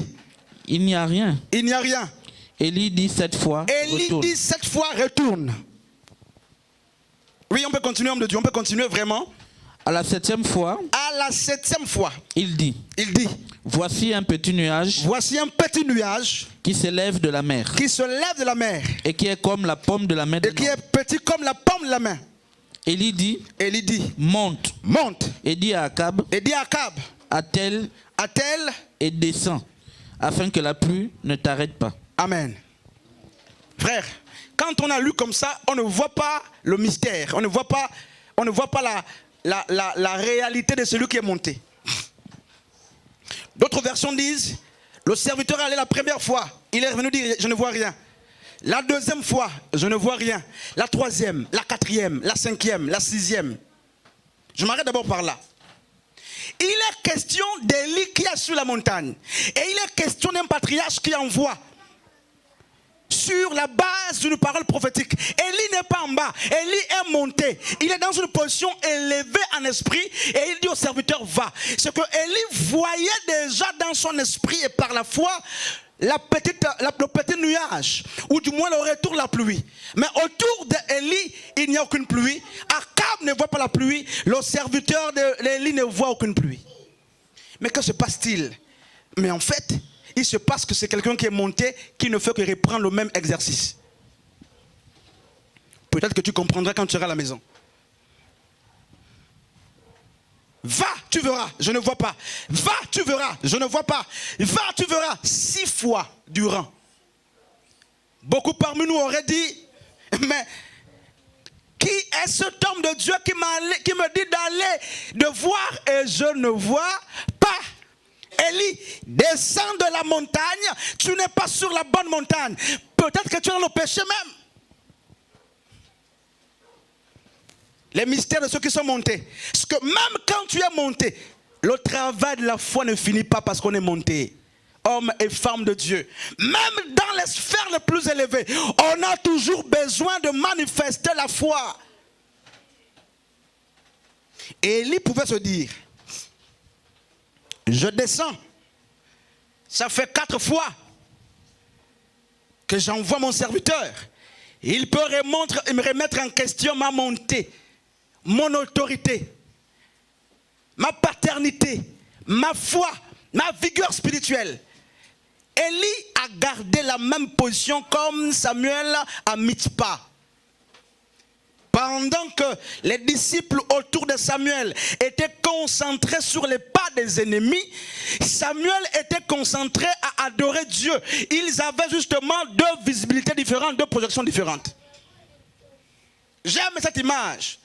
il n'y a rien. il n'y a rien. Élie dit 7 fois, Élie retourne. dit 7 fois, retourne. Oui, on peut continuer, homme de Dieu, on peut continuer vraiment. À la 7e fois, À la 7e fois, il dit, voici un petit nuage voici un petit nuage qui s'élève de la mer qui se lève de la mer et qui est comme la paume de la main et d'un qui homme. est petit comme la paume de la main. Élie dit, Élie dit, monte, monte et dit à Akab, et dit à Akab, attelle attelle, et descend, afin que la pluie ne t'arrête pas. amen. Frère, quand on a lu comme ça, on ne voit pas le mystère, on ne voit pas la réalité de celui qui est monté. D'autres versions disent, le serviteur est allé la première fois, il est revenu dire, je ne vois rien. La deuxième fois, je ne vois rien. La troisième, la quatrième, la cinquième, la sixième. Je m'arrête d'abord par là. Il est question d'Élie qui est sur la montagne. Et il est question d'un patriarche qui envoie sur la base d'une parole prophétique. Élie n'est pas en bas, Élie est monté. Il est dans une position élevée en esprit et il dit au serviteur, va. C'est que Élie voyait déjà dans son esprit et par la foi le petit nuage, ou du moins le retour de la pluie. Mais autour d'Élie, il n'y a aucune pluie. Akab ne voit pas la pluie, le serviteur d'Élie ne voit aucune pluie. Mais que se passe-t-il? Mais en fait, il se passe que c'est quelqu'un qui est monté, qui ne fait que reprendre le même exercice. Peut-être que tu comprendras quand tu seras à la maison. Va, tu verras, je ne vois pas. Va, tu verras, je ne vois pas. Va, tu verras, 6 fois durant. Beaucoup parmi nous auraient dit, mais qui est cet homme de Dieu qui me dit d'aller, de voir et je ne vois pas? Élie, descends de la montagne, tu n'es pas sur la bonne montagne. Peut-être que tu es dans le péché même. Les mystères de ceux qui sont montés. Parce que même quand tu es monté, le travail de la foi ne finit pas parce qu'on est monté. Hommes et femmes de Dieu. Même dans les sphères les plus élevées, on a toujours besoin de manifester la foi. Et Élie pouvait se dire, je descends. Ça fait 4 fois que j'envoie mon serviteur. Il peut me remettre en question ma montée, mon autorité, ma paternité, ma foi, ma vigueur spirituelle. Élie a gardé la même position comme Samuel à Mitzpah. Pendant que les disciples autour de Samuel étaient concentrés sur les pas des ennemis, Samuel était concentré à adorer Dieu. Ils avaient justement 2 visibilités différentes, 2 projections différentes. J'aime cette image.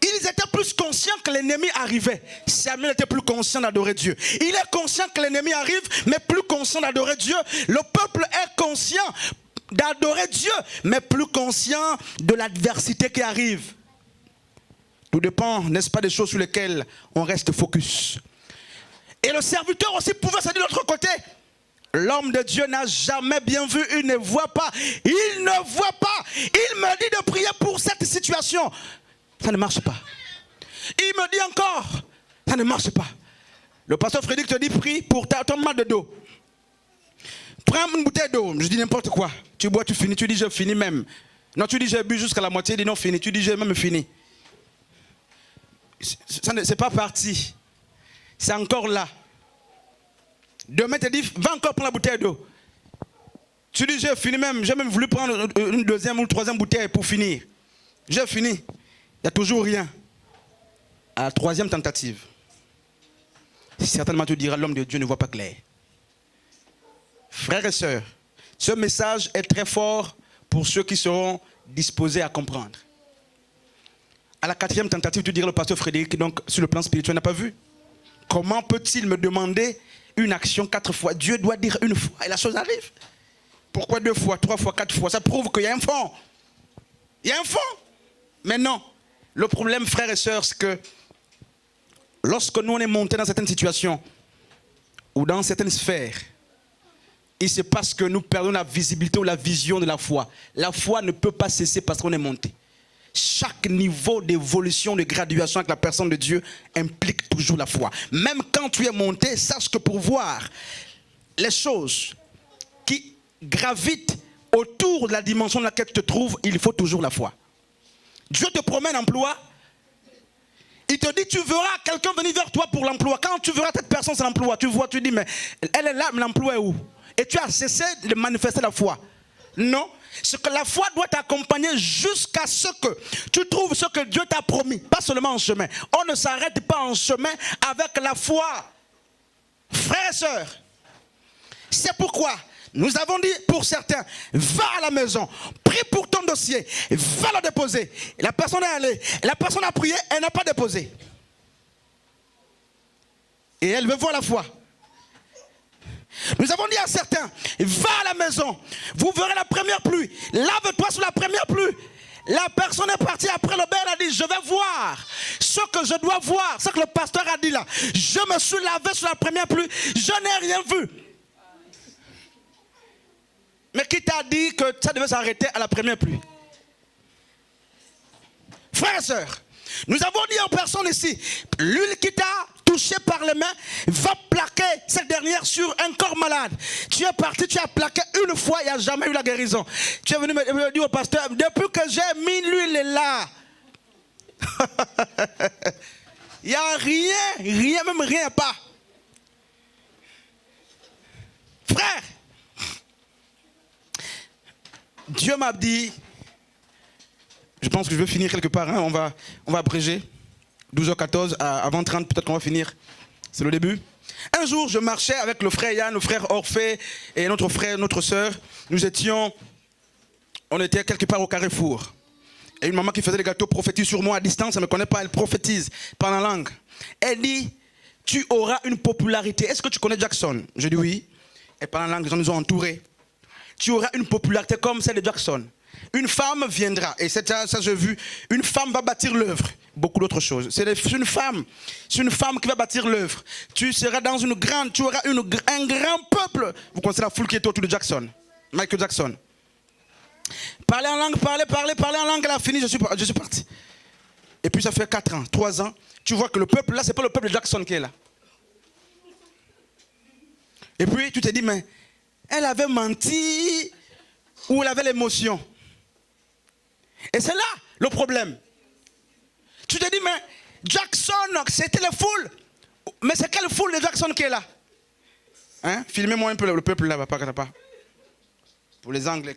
Ils étaient plus conscients que l'ennemi arrivait. Samuel était plus conscient d'adorer Dieu. Il est conscient que l'ennemi arrive, mais plus conscient d'adorer Dieu. Le peuple est conscient d'adorer Dieu, mais plus conscient de l'adversité qui arrive. Tout dépend, n'est-ce pas, des choses sur lesquelles on reste focus. Et le serviteur aussi pouvait se dire de l'autre côté, l'homme de Dieu n'a jamais bien vu, il ne voit pas. Il ne voit pas. Il me dit de prier pour cette situation. Ça ne marche pas. Il me dit encore, ça ne marche pas. Le pasteur Frédéric te dit, prie pour ton mal de dos. Prends une bouteille d'eau, je dis n'importe quoi. Tu bois, tu finis, tu dis je finis même. Non, tu dis j'ai bu jusqu'à la moitié, il dit non, fini. Tu dis j'ai même fini. c'est pas parti. C'est encore là. Demain, te dit, va encore prendre la bouteille d'eau. Tu dis, j'ai fini même, j'ai même voulu prendre une deuxième ou une troisième bouteille pour finir. J'ai fini. Il n'y a toujours rien. À la troisième tentative, certainement tu diras, l'homme de Dieu ne voit pas clair. Frères et sœurs, ce message est très fort pour ceux qui seront disposés à comprendre. À la quatrième tentative, tu diras, le pasteur Frédéric, donc sur le plan spirituel, n'a pas vu. Comment peut-il me demander une action 4 fois? Dieu doit dire une fois et la chose arrive. Pourquoi 2 fois, 3 fois, 4 fois? Ça prouve qu'il y a un fond. Il y a un fond. Mais non. Le problème, frères et sœurs, c'est que lorsque nous on est montés dans certaines situations ou dans certaines sphères, il se passe que nous perdons la visibilité ou la vision de la foi. La foi ne peut pas cesser parce qu'on est monté. Chaque niveau d'évolution, de graduation avec la personne de Dieu implique toujours la foi. Même quand tu es monté, sache que pour voir les choses qui gravitent autour de la dimension dans laquelle tu te trouves, il faut toujours la foi. Dieu te promet un emploi. Il te dit, tu verras quelqu'un venir vers toi pour l'emploi. Quand tu verras cette personne, c'est l'emploi. Tu vois, tu dis, mais elle est là, mais l'emploi est où? Et tu as cessé de manifester la foi. Non. C'est que la foi doit t'accompagner jusqu'à ce que tu trouves ce que Dieu t'a promis. Pas seulement en chemin. On ne s'arrête pas en chemin avec la foi. Frères et sœurs, c'est pourquoi nous avons dit pour certains, va à la maison, prie pour ton dossier, va le déposer. Et la personne est allée, la personne a prié, elle n'a pas déposé. Et elle veut voir la foi. Nous avons dit à certains, va à la maison, vous verrez la première pluie, lave-toi sous la première pluie. La personne est partie après le bain, elle a dit, je vais voir ce que je dois voir, ce que le pasteur a dit là. Je me suis lavé sous la première pluie, je n'ai rien vu. Mais qui t'a dit que ça devait s'arrêter à la première pluie? Frères et sœurs, nous avons dit aux personnes ici, l'huile qui t'a touché par les mains va plaquer cette dernière sur un corps malade. Tu es parti, tu as plaqué une fois, il n'y a jamais eu la guérison. Tu es venu me dire au pasteur, depuis que j'ai mis l'huile là, il n'y a rien, même rien pas. Frère, Dieu m'a dit, je pense que je veux finir quelque part, hein, on va abréger, 12h14, avant 30, peut-être qu'on va finir, c'est le début. Un jour, je marchais avec le frère Yann, le frère Orphée et notre frère, notre sœur, on était quelque part au Carrefour. Et une maman qui faisait des gâteaux prophétise sur moi à distance, elle ne me connaît pas, elle prophétise par la langue. Elle dit, tu auras une popularité. Est-ce que tu connais Jackson? Je dis oui. Et par la langue, les gens nous ont entourés. Tu auras une popularité comme celle de Jackson. Une femme viendra, et ça j'ai vu, une femme va bâtir l'œuvre. Beaucoup d'autres choses. C'est une femme qui va bâtir l'œuvre. Tu seras dans tu auras un grand peuple. Vous connaissez la foule qui est autour de Jackson, Michael Jackson. Parler en langue, parler en langue, elle a fini, je suis parti. Et puis ça fait 4 ans, 3 ans, tu vois que le peuple là, c'est pas le peuple de Jackson qui est là. Et puis tu te dis, mais elle avait menti ou elle avait l'émotion. Et c'est là le problème. Tu te dis, mais Jackson, c'était la foule. Mais c'est quelle foule de Jackson qui est là? Hein? Filmez-moi un peu le peuple là, papa. Pour les Anglais.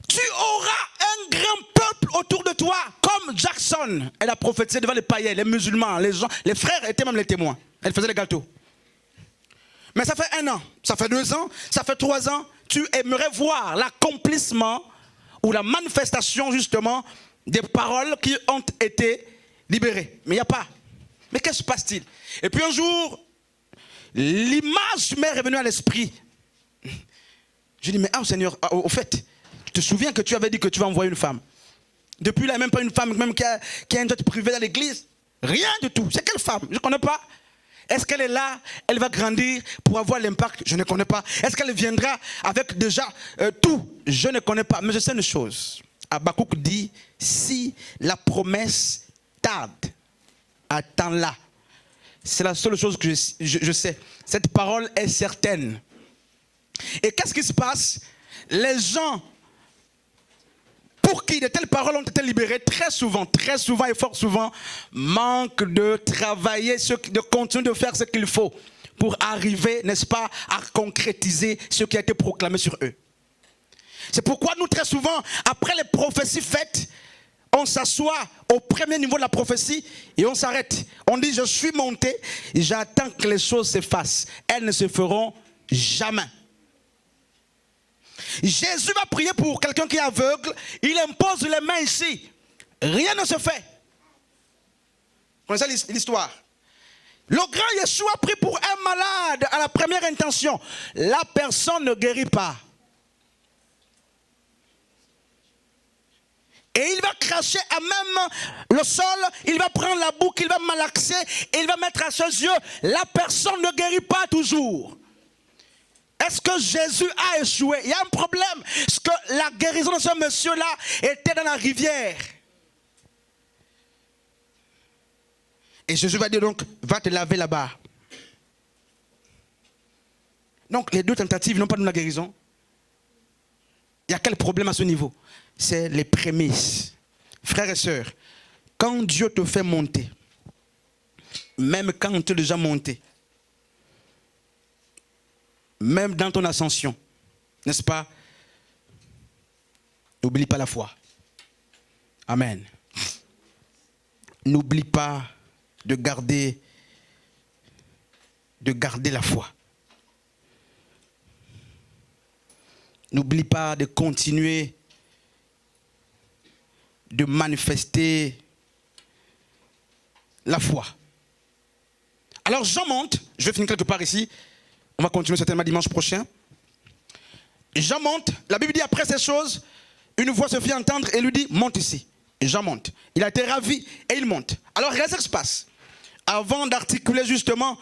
Tu auras un grand peuple autour de toi, comme Jackson. Elle a prophétisé devant les païens, les musulmans, les gens, les frères étaient même les témoins. Elle faisait les gâteaux. Mais ça fait 1 an, ça fait 2 ans, ça fait 3 ans. Tu aimerais voir l'accomplissement ou la manifestation justement des paroles qui ont été libérées. Mais il n'y a pas. Mais qu'est-ce qui se passe-t-il? Et puis un jour, l'image m'est revenue à l'esprit. Je dis, mais Seigneur, au fait, tu te souviens que tu avais dit que tu vas envoyer une femme? Depuis là, même pas une femme même qui a un jet privé dans l'église. Rien du tout. C'est quelle femme? Je ne connais pas. Est-ce qu'elle est là? Elle va grandir pour avoir l'impact? Je ne connais pas. Est-ce qu'elle viendra avec déjà tout? Je ne connais pas. Mais je sais une chose. Habakkuk dit, si la promesse tarde, attends-la. C'est la seule chose que je sais. Cette parole est certaine. Et qu'est-ce qui se passe? Les gens pour qui de telles paroles ont été libérées, très souvent et fort souvent, manquent de travailler, de continuer de faire ce qu'il faut pour arriver, n'est-ce pas, à concrétiser ce qui a été proclamé sur eux. C'est pourquoi nous, très souvent, après les prophéties faites, on s'assoit au premier niveau de la prophétie et on s'arrête. On dit, je suis monté, j'attends que les choses s'effacent. Elles ne se feront jamais. Jésus va prier pour quelqu'un qui est aveugle, il impose les mains ici. Rien ne se fait. Vous connaissez l'histoire? Le grand Yeshua prie pour un malade à la première intention. La personne ne guérit pas. Et il va cracher à même le sol, il va prendre la boucle, il va malaxer et il va mettre à ses yeux. La personne ne guérit pas toujours. Est-ce que Jésus a échoué? Il y a un problème. Est-ce que la guérison de ce monsieur-là était dans la rivière? Et Jésus va dire donc, va te laver là-bas. Donc les deux tentatives n'ont pas donné la guérison. Il y a quel problème à ce niveau? C'est les prémices. Frères et sœurs, quand Dieu te fait monter, même quand tu es déjà monté, même dans ton ascension, n'est-ce pas? N'oublie pas la foi. Amen. N'oublie pas de garder la foi. N'oublie pas de continuer de manifester la foi. Alors Jean monte, je vais finir quelque part ici, on va continuer certainement dimanche prochain. Jean monte, la Bible dit après ces choses, une voix se fit entendre et lui dit, monte ici. Et Jean monte. Il a été ravi et il monte. Alors regardez ce qui se passe. Avant d'articuler justement,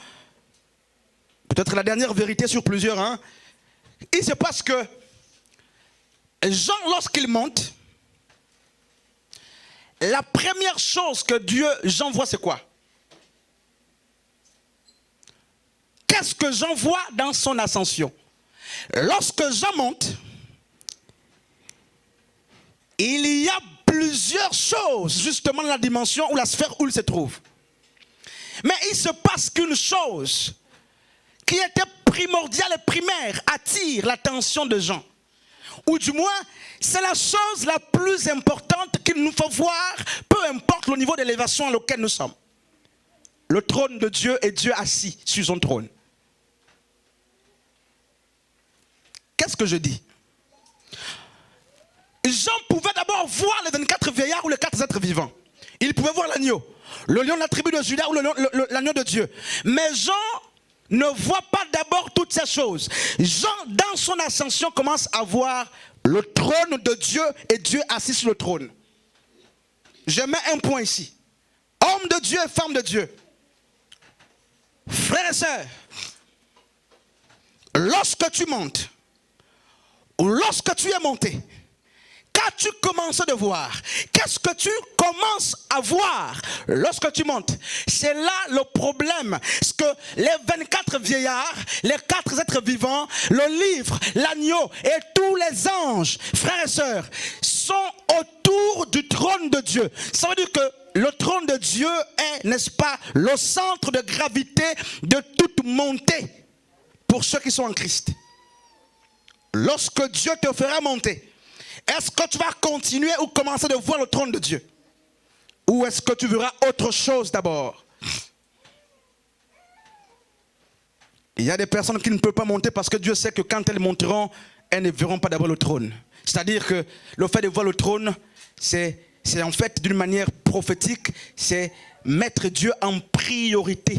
peut-être la dernière vérité sur plusieurs, hein, il se passe que Jean, lorsqu'il monte, la première chose que Jean voit, c'est quoi? Qu'est-ce que Jean voit dans son ascension? Lorsque Jean monte, il y a plusieurs choses, justement dans la dimension ou la sphère où il se trouve. Mais il se passe qu'une chose qui était primordiale et primaire attire l'attention de Jean. Ou du moins, c'est la chose la plus importante qu'il nous faut voir, peu importe le niveau d'élévation à lequel nous sommes. Le trône de Dieu et Dieu assis sur son trône. Qu'est-ce que je dis? Jean pouvait d'abord voir les 24 vieillards ou les 4 êtres vivants. Il pouvait voir l'agneau, le lion de la tribu de Juda ou l'agneau de Dieu. Mais Jean ne voit pas d'abord toutes ces choses. Jean, dans son ascension, commence à voir le trône de Dieu et Dieu assis sur le trône. Je mets un point ici. Homme de Dieu et femme de Dieu. Frères et sœurs, lorsque tu montes, ou lorsque tu es monté, qu'as-tu commencé de voir? Qu'est-ce que tu commences à voir lorsque tu montes? C'est là le problème. Parce que les 24 vieillards, les 4 êtres vivants, le livre, l'agneau et tous les anges, frères et sœurs, sont autour du trône de Dieu. Ça veut dire que le trône de Dieu est, n'est-ce pas, le centre de gravité de toute montée pour ceux qui sont en Christ. Lorsque Dieu te fera monter, est-ce que tu vas continuer ou commencer de voir le trône de Dieu? Ou est-ce que tu verras autre chose d'abord? Il y a des personnes qui ne peuvent pas monter parce que Dieu sait que quand elles monteront, elles ne verront pas d'abord le trône. C'est-à-dire que le fait de voir le trône, c'est en fait d'une manière prophétique, c'est mettre Dieu en priorité.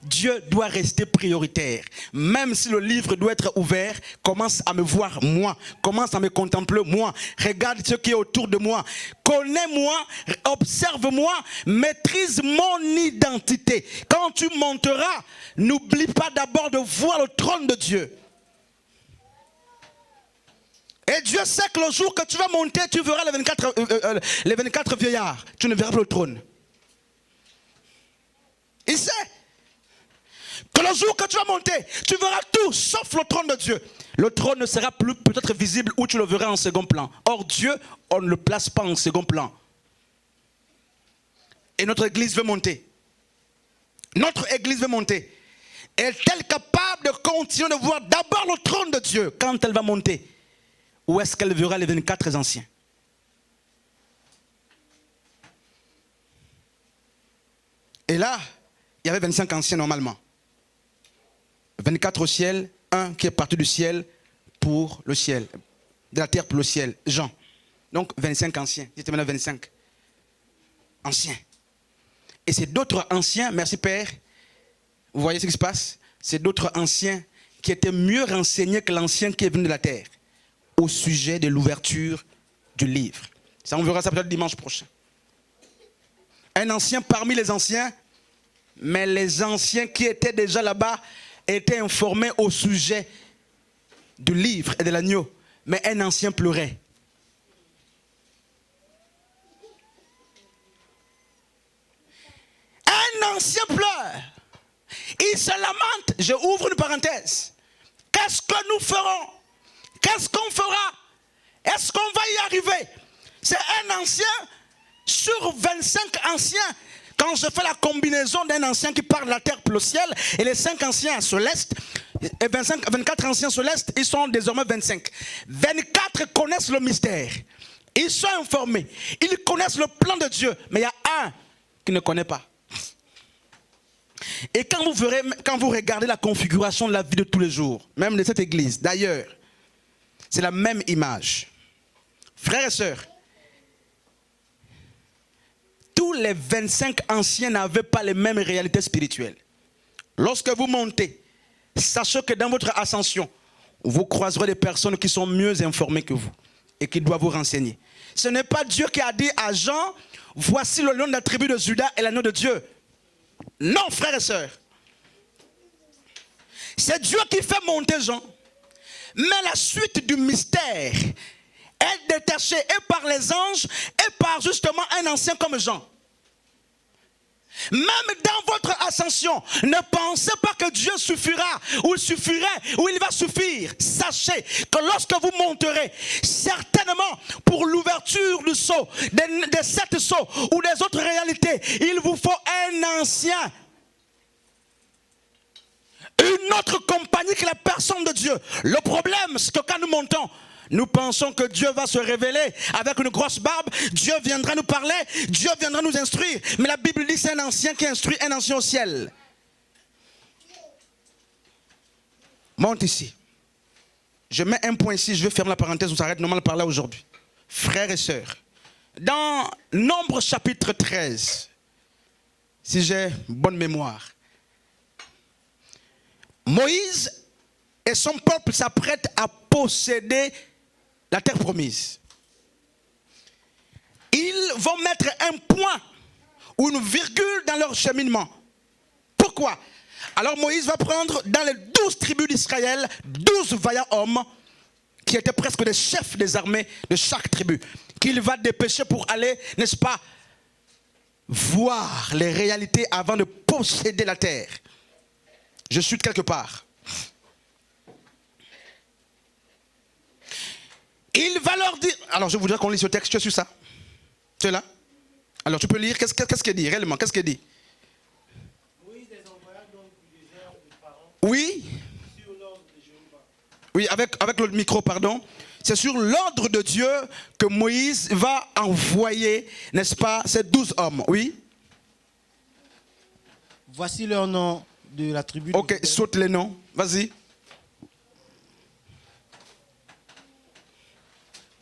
Dieu doit rester prioritaire. Même si le livre doit être ouvert, commence à me voir moi. Commence à me contempler moi. Regarde ce qui est autour de moi. Connais-moi, observe-moi, maîtrise mon identité. Quand tu monteras, n'oublie pas d'abord de voir le trône de Dieu. Et Dieu sait que le jour que tu vas monter, tu verras les 24 vieillards. Tu ne verras pas le trône. Il sait que le jour que tu vas monter, tu verras tout sauf le trône de Dieu. le trône ne sera plus peut-être visible où tu le verras en second plan. Or Dieu, on ne le place pas en second plan. Et notre église veut monter. Notre église veut monter. Est-elle capable de continuer de voir d'abord le trône de Dieu quand elle va monter? Ou est-ce qu'elle verra les 24 anciens? Et là, il y avait 25 anciens normalement. 24 au ciel, un qui est parti du ciel pour le ciel. De la terre pour le ciel, Jean. Donc 25 anciens. J'étais maintenant 25 anciens. Et c'est d'autres anciens, merci Père, vous voyez ce qui se passe? C'est d'autres anciens qui étaient mieux renseignés que l'ancien qui est venu de la terre au sujet de l'ouverture du livre. Ça, on verra ça peut-être dimanche prochain. Un ancien parmi les anciens, mais les anciens qui étaient déjà là-bas étaient informés au sujet du livre et de l'agneau. Mais un ancien pleurait. Un ancien pleure. Il se lamente. Je ouvre une parenthèse. Qu'est-ce que nous ferons? Qu'est-ce qu'on fera? Est-ce qu'on va y arriver? C'est un ancien sur 25 anciens. Quand je fais la combinaison d'un ancien qui part de la terre pour le ciel et les 5 anciens célestes, et 24 anciens célestes, ils sont désormais 25. 24 connaissent le mystère. Ils sont informés. Ils connaissent le plan de Dieu. Mais il y a un qui ne connaît pas. Et quand vous regardez la configuration de la vie de tous les jours, même de cette église, d'ailleurs, c'est la même image. Frères et sœurs, tous les 25 anciens n'avaient pas les mêmes réalités spirituelles. Lorsque vous montez, sachez que dans votre ascension, vous croiserez des personnes qui sont mieux informées que vous et qui doivent vous renseigner. Ce n'est pas Dieu qui a dit à Jean, voici le lion de la tribu de Juda et l'agneau de Dieu. Non, frères et sœurs. C'est Dieu qui fait monter Jean. Mais la suite du mystère est détachée et par les anges et par justement un ancien comme Jean. Même dans votre ascension, ne pensez pas que Dieu suffira ou il suffirait ou il va suffire. Sachez que lorsque vous monterez, certainement pour l'ouverture du sceau, des 7 sceaux ou des autres réalités, il vous faut un ancien. Une autre compagnie que la personne de Dieu. Le problème, c'est que quand nous montons, nous pensons que Dieu va se révéler avec une grosse barbe. Dieu viendra nous parler. Dieu viendra nous instruire. Mais la Bible dit que c'est un ancien qui instruit un ancien au ciel. Monte ici. Je mets un point ici. Je vais fermer la parenthèse. On s'arrête normalement par là aujourd'hui. Frères et sœurs, dans Nombre chapitre 13, si j'ai bonne mémoire, Moïse et son peuple s'apprêtent à posséder la terre promise. Ils vont mettre un point ou une virgule dans leur cheminement. Pourquoi? Alors Moïse va prendre dans les 12 tribus d'Israël 12 vaillants hommes qui étaient presque des chefs des armées de chaque tribu, qu'il va dépêcher pour aller, n'est-ce pas, voir les réalités avant de posséder la terre. Je suis quelque part. Il va leur dire... Alors je voudrais qu'on lise ce texte. Tu as su ça? Tu es là? Alors tu peux lire. Qu'est-ce qu'il dit réellement? Qu'est-ce qu'il dit? Moïse les envoya donc du désert de Paran. Oui. Sur l'ordre de Jéhovah. Oui, avec le micro, pardon. C'est sur l'ordre de Dieu que Moïse va envoyer, n'est-ce pas, ces 12 hommes. Oui. Voici leur nom de la tribu de Ok, Juda. saute les noms. Vas-y.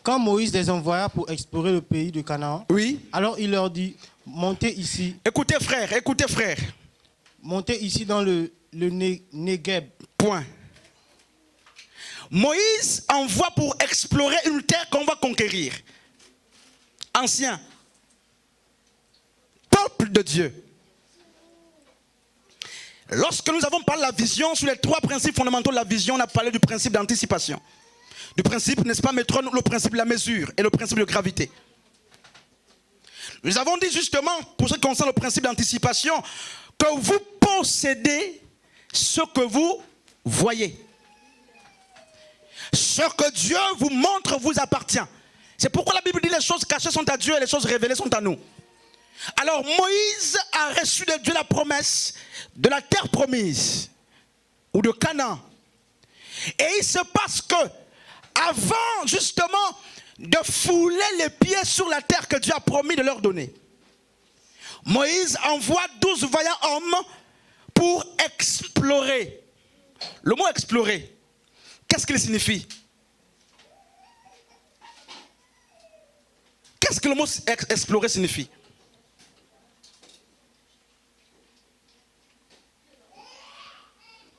Quand Moïse les envoya pour explorer le pays de Canaan, Oui. alors il leur dit, montez ici. Écoutez frère, écoutez frère. Montez ici dans le Negueb. Point. Moïse envoie pour explorer une terre qu'on va conquérir. Ancien. Peuple de Dieu. Lorsque nous avons parlé de la vision, sur les 3 principes fondamentaux de la vision, on a parlé du principe d'anticipation. Du principe, n'est-ce pas, mettons le principe de la mesure et le principe de gravité. Nous avons dit justement, pour ce qui concerne le principe d'anticipation, que vous possédez ce que vous voyez. Ce que Dieu vous montre vous appartient. C'est pourquoi la Bible dit les choses cachées sont à Dieu et les choses révélées sont à nous. Alors Moïse a reçu de Dieu la promesse de la terre promise ou de Canaan. Et il se passe que avant justement de fouler les pieds sur la terre que Dieu a promis de leur donner, Moïse envoie 12 vaillants hommes pour explorer. Le mot explorer, qu'est-ce qu'il signifie? Qu'est-ce que le mot explorer signifie?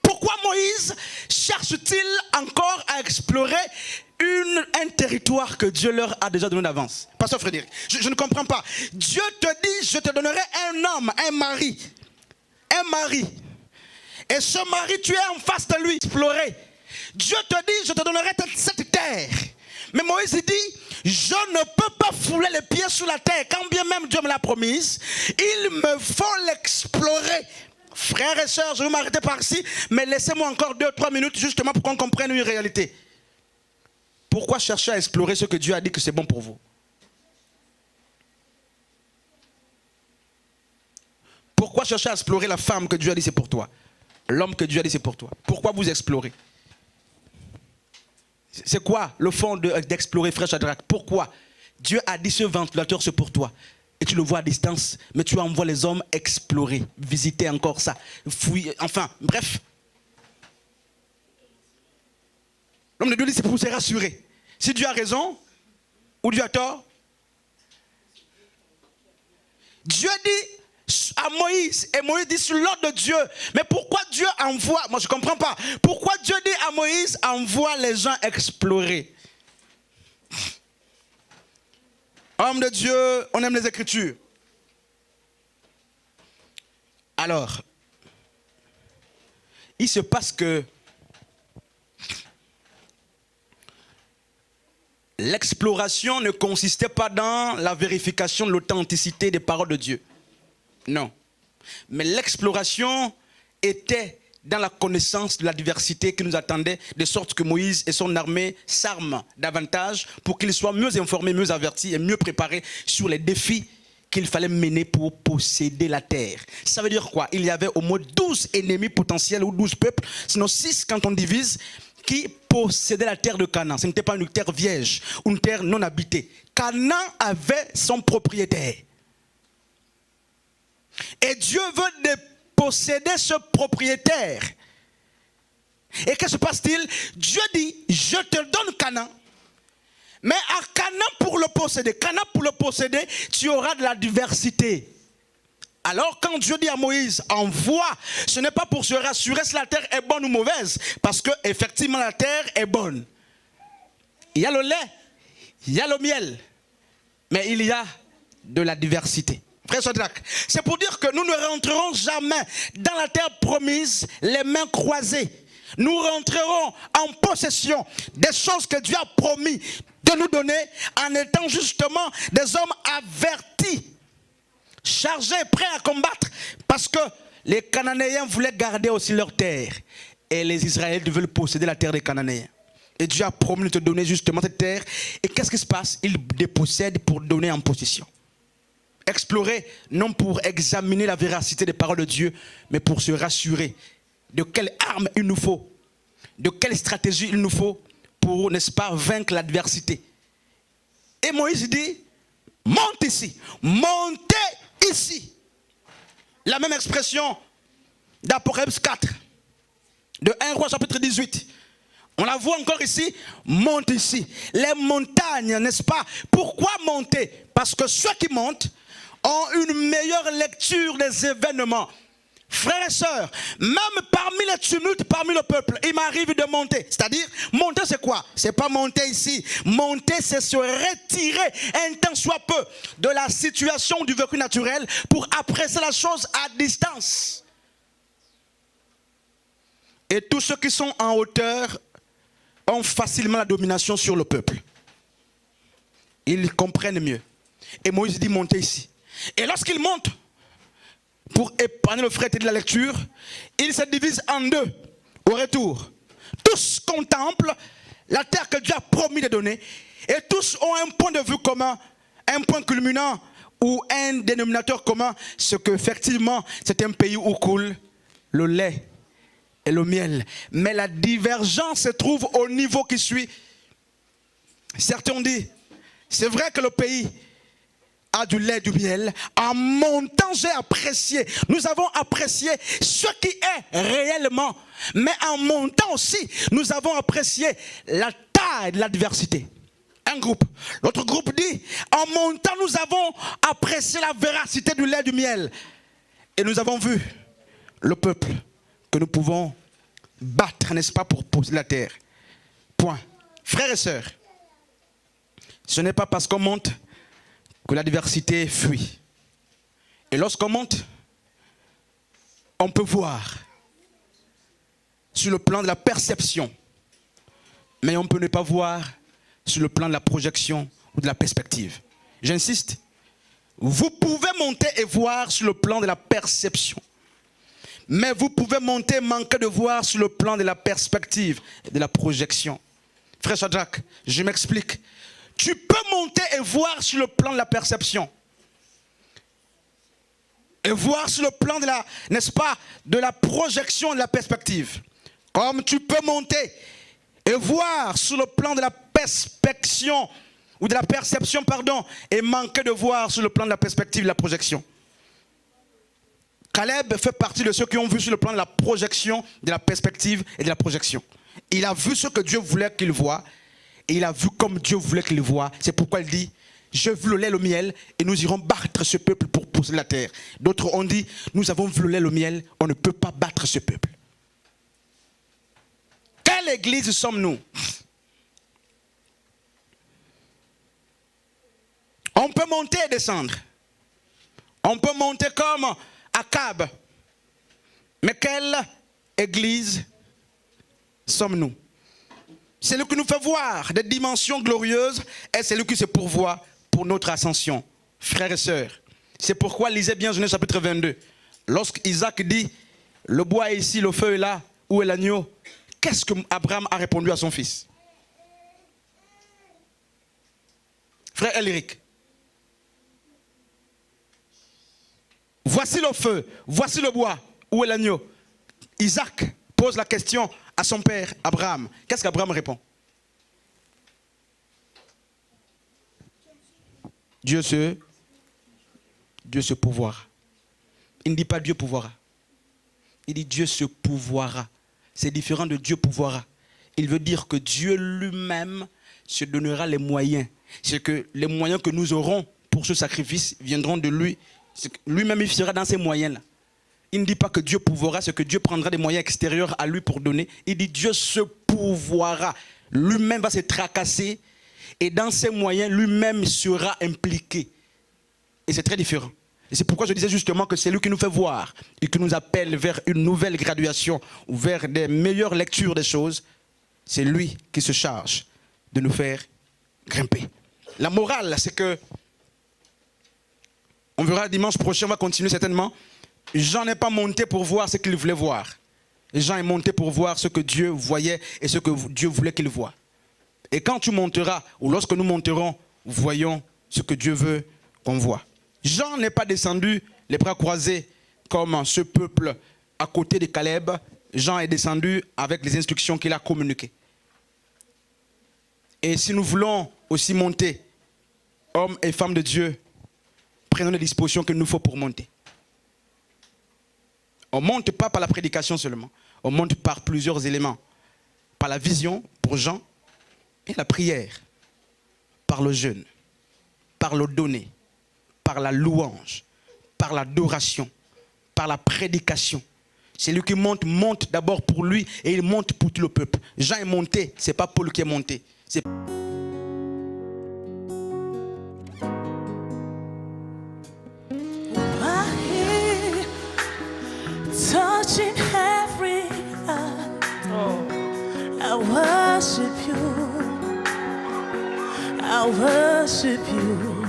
Pourquoi Moïse cherche-t-il encore à explorer un territoire que Dieu leur a déjà donné d'avance? Pasteur Frédéric, je ne comprends pas. Dieu te dit, je te donnerai un homme, un mari. Un mari. Et ce mari, tu es en face de lui. Explorer. Dieu te dit, je te donnerai cette terre. Mais Moïse dit, je ne peux pas fouler les pieds sur la terre. Quand bien même Dieu me l'a promise, il me faut l'explorer. Frères et sœurs, je vais m'arrêter par ici, mais laissez-moi encore 2-3 minutes justement pour qu'on comprenne une réalité. Pourquoi chercher à explorer ce que Dieu a dit que c'est bon pour vous? Pourquoi chercher à explorer la femme que Dieu a dit c'est pour toi? L'homme que Dieu a dit c'est pour toi? Pourquoi vous explorez? C'est quoi le fond d'explorer, frère Shadrach? Pourquoi Dieu a dit ce ventilateur c'est pour toi? Et tu le vois à distance, mais tu envoies les hommes explorer, visiter encore ça, fouiller, enfin, bref. L'homme de Dieu dit c'est pour se rassurer. Si Dieu a raison, ou Dieu a tort, Dieu dit à Moïse, et Moïse dit sur l'ordre de Dieu, mais pourquoi Dieu envoie, moi je ne comprends pas, pourquoi Dieu dit à Moïse, envoie les gens explorer? Homme de Dieu, on aime les Écritures. Alors, il se passe que l'exploration ne consistait pas dans la vérification de l'authenticité des paroles de Dieu. Non. Mais l'exploration était dans la connaissance de la diversité qui nous attendait, de sorte que Moïse et son armée s'arment davantage pour qu'ils soient mieux informés, mieux avertis et mieux préparés sur les défis qu'il fallait mener pour posséder la terre. Ça veut dire quoi? Il y avait au moins 12 ennemis potentiels ou 12 peuples, sinon 6 quand on divise, qui possédaient la terre de Canaan. Ce n'était pas une terre vierge, une terre non habitée. Canaan avait son propriétaire. Et Dieu veut posséder ce propriétaire. Et que se passe-t-il? Dieu dit, je te donne Canaan. Mais à Canaan pour le posséder, tu auras de la diversité. Alors quand Dieu dit à Moïse, envoie, ce n'est pas pour se rassurer si la terre est bonne ou mauvaise. Parce que effectivement la terre est bonne. Il y a le lait, il y a le miel. Mais il y a de la diversité. Frère Shadrach, c'est pour dire que nous ne rentrerons jamais dans la terre promise les mains croisées. Nous rentrerons en possession des choses que Dieu a promis de nous donner en étant justement des hommes avertis, chargés, prêts à combattre. Parce que les Cananéens voulaient garder aussi leur terre. Et les Israélites veulent posséder la terre des Cananéens. Et Dieu a promis de te donner justement cette terre. Et qu'est-ce qui se passe? Il dépossède pour donner en possession. Explorer, non pour examiner la véracité des paroles de Dieu, mais pour se rassurer de quelle arme il nous faut, de quelle stratégie il nous faut pour, n'est-ce pas, vaincre l'adversité. Et Moïse dit, monte ici, montez ici. La même expression d'Apocalypse 4, de 1 Roi chapitre 18. On la voit encore ici, monte ici. Les montagnes, n'est-ce pas? Pourquoi monter? Parce que ceux qui montent ont une meilleure lecture des événements. Frères et sœurs, même parmi les tumultes, parmi le peuple, il m'arrive de monter. C'est-à-dire, monter c'est quoi? C'est pas monter ici. Monter c'est se retirer un tant soit peu de la situation du vécu naturel pour apprécier la chose à distance. Et tous ceux qui sont en hauteur ont facilement la domination sur le peuple. Ils comprennent mieux. Et Moïse dit monter ici. Et lorsqu'il monte, pour épargner le fret de la lecture, il se divise en deux au retour. Tous contemplent la terre que Dieu a promis de donner, et tous ont un point de vue commun, un point culminant ou un dénominateur commun, c'est qu'effectivement, c'est un pays où coule le lait et le miel. Mais la divergence se trouve au niveau qui suit. Certains ont dit, c'est vrai que le pays a du lait, du miel. En montant, j'ai apprécié. Nous avons apprécié ce qui est réellement. Mais en montant aussi, nous avons apprécié la taille de l'adversité. Un groupe. L'autre groupe dit, en montant, nous avons apprécié la véracité du lait, du miel. Et nous avons vu le peuple que nous pouvons battre, n'est-ce pas, pour poser la terre. Point. Frères et sœurs, ce n'est pas parce qu'on monte que l'adversité fuit. Et lorsqu'on monte, on peut voir sur le plan de la perception, mais on peut ne pas voir sur le plan de la projection ou de la perspective. J'insiste, vous pouvez monter et voir sur le plan de la perception, mais vous pouvez monter et manquer de voir sur le plan de la perspective et de la projection. Frère Shadrach, je m'explique. Tu peux monter et voir sur le plan de la perception. Et voir sur le plan de la, n'est-ce pas, de la projection et de la perspective. Comme tu peux monter et voir sur le plan de la perspection, ou de la perception, pardon, et manquer de voir sur le plan de la perspective et de la projection. Caleb fait partie de ceux qui ont vu sur le plan de la projection, de la perspective et de la projection. Il a vu ce que Dieu voulait qu'il voie. Et il a vu comme Dieu voulait qu'il voie. C'est pourquoi il dit, je veux le lait, le miel, et nous irons battre ce peuple pour pousser la terre. D'autres ont dit, nous avons vu le lait, le miel, on ne peut pas battre ce peuple. Quelle église sommes-nous? On peut monter et descendre. On peut monter comme Akab. Mais quelle église sommes-nous? C'est lui qui nous fait voir des dimensions glorieuses et c'est lui qui se pourvoit pour notre ascension. Frères et sœurs, c'est pourquoi lisez bien Genèse chapitre 22. Lorsqu'Isaac dit, le bois est ici, le feu est là, où est l'agneau? Qu'est-ce que Abraham a répondu à son fils? Frère Elric, voici le feu, voici le bois, où est l'agneau? Isaac pose la question à son père Abraham. Qu'est-ce qu'Abraham répond? Dieu se pourvoira. Il ne dit pas Dieu pourvoira. Il dit Dieu se pourvoira. C'est différent de Dieu pourvoira. Il veut dire que Dieu lui-même se donnera les moyens. C'est que les moyens que nous aurons pour ce sacrifice viendront de lui. Lui-même il sera dans ces moyens-là. Il ne dit pas que Dieu pourvoira, c'est que Dieu prendra des moyens extérieurs à lui pour donner. Il dit Dieu se pourvoira. Lui-même va se tracasser et dans ces moyens, lui-même sera impliqué. Et c'est très différent. Et c'est pourquoi je disais justement que c'est lui qui nous fait voir et qui nous appelle vers une nouvelle graduation ou vers des meilleures lectures des choses. C'est lui qui se charge de nous faire grimper. La morale, c'est que, on verra dimanche prochain, on va continuer certainement. Jean n'est pas monté pour voir ce qu'il voulait voir. Jean est monté pour voir ce que Dieu voyait et ce que Dieu voulait qu'il voie. Et quand tu monteras, ou lorsque nous monterons, voyons ce que Dieu veut qu'on voit. Jean n'est pas descendu les bras croisés comme ce peuple à côté de Caleb. Jean est descendu avec les instructions qu'il a communiquées. Et si nous voulons aussi monter, hommes et femmes de Dieu, prenons les dispositions qu'il nous faut pour monter. On ne monte pas par la prédication seulement. On monte par plusieurs éléments. Par la vision, pour Jean, et la prière. Par le jeûne. Par le donner. Par la louange. Par l'adoration. Par la prédication. C'est lui qui monte, monte d'abord pour lui et il monte pour tout le peuple. Jean est monté, ce n'est pas Paul qui est monté. C'est touching every heart. I worship you. I worship you.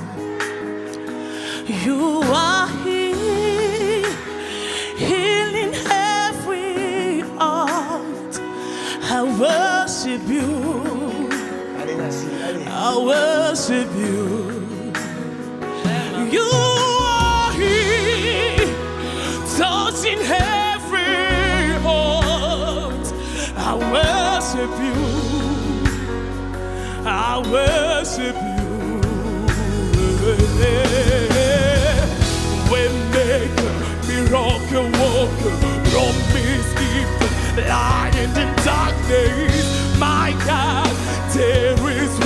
You are here, healing every heart. I worship you. I worship you. You are here, touching every heart. I worship you. I worship you. Waymaker, miracle worker, promise keeper, light in darkness. My God, there is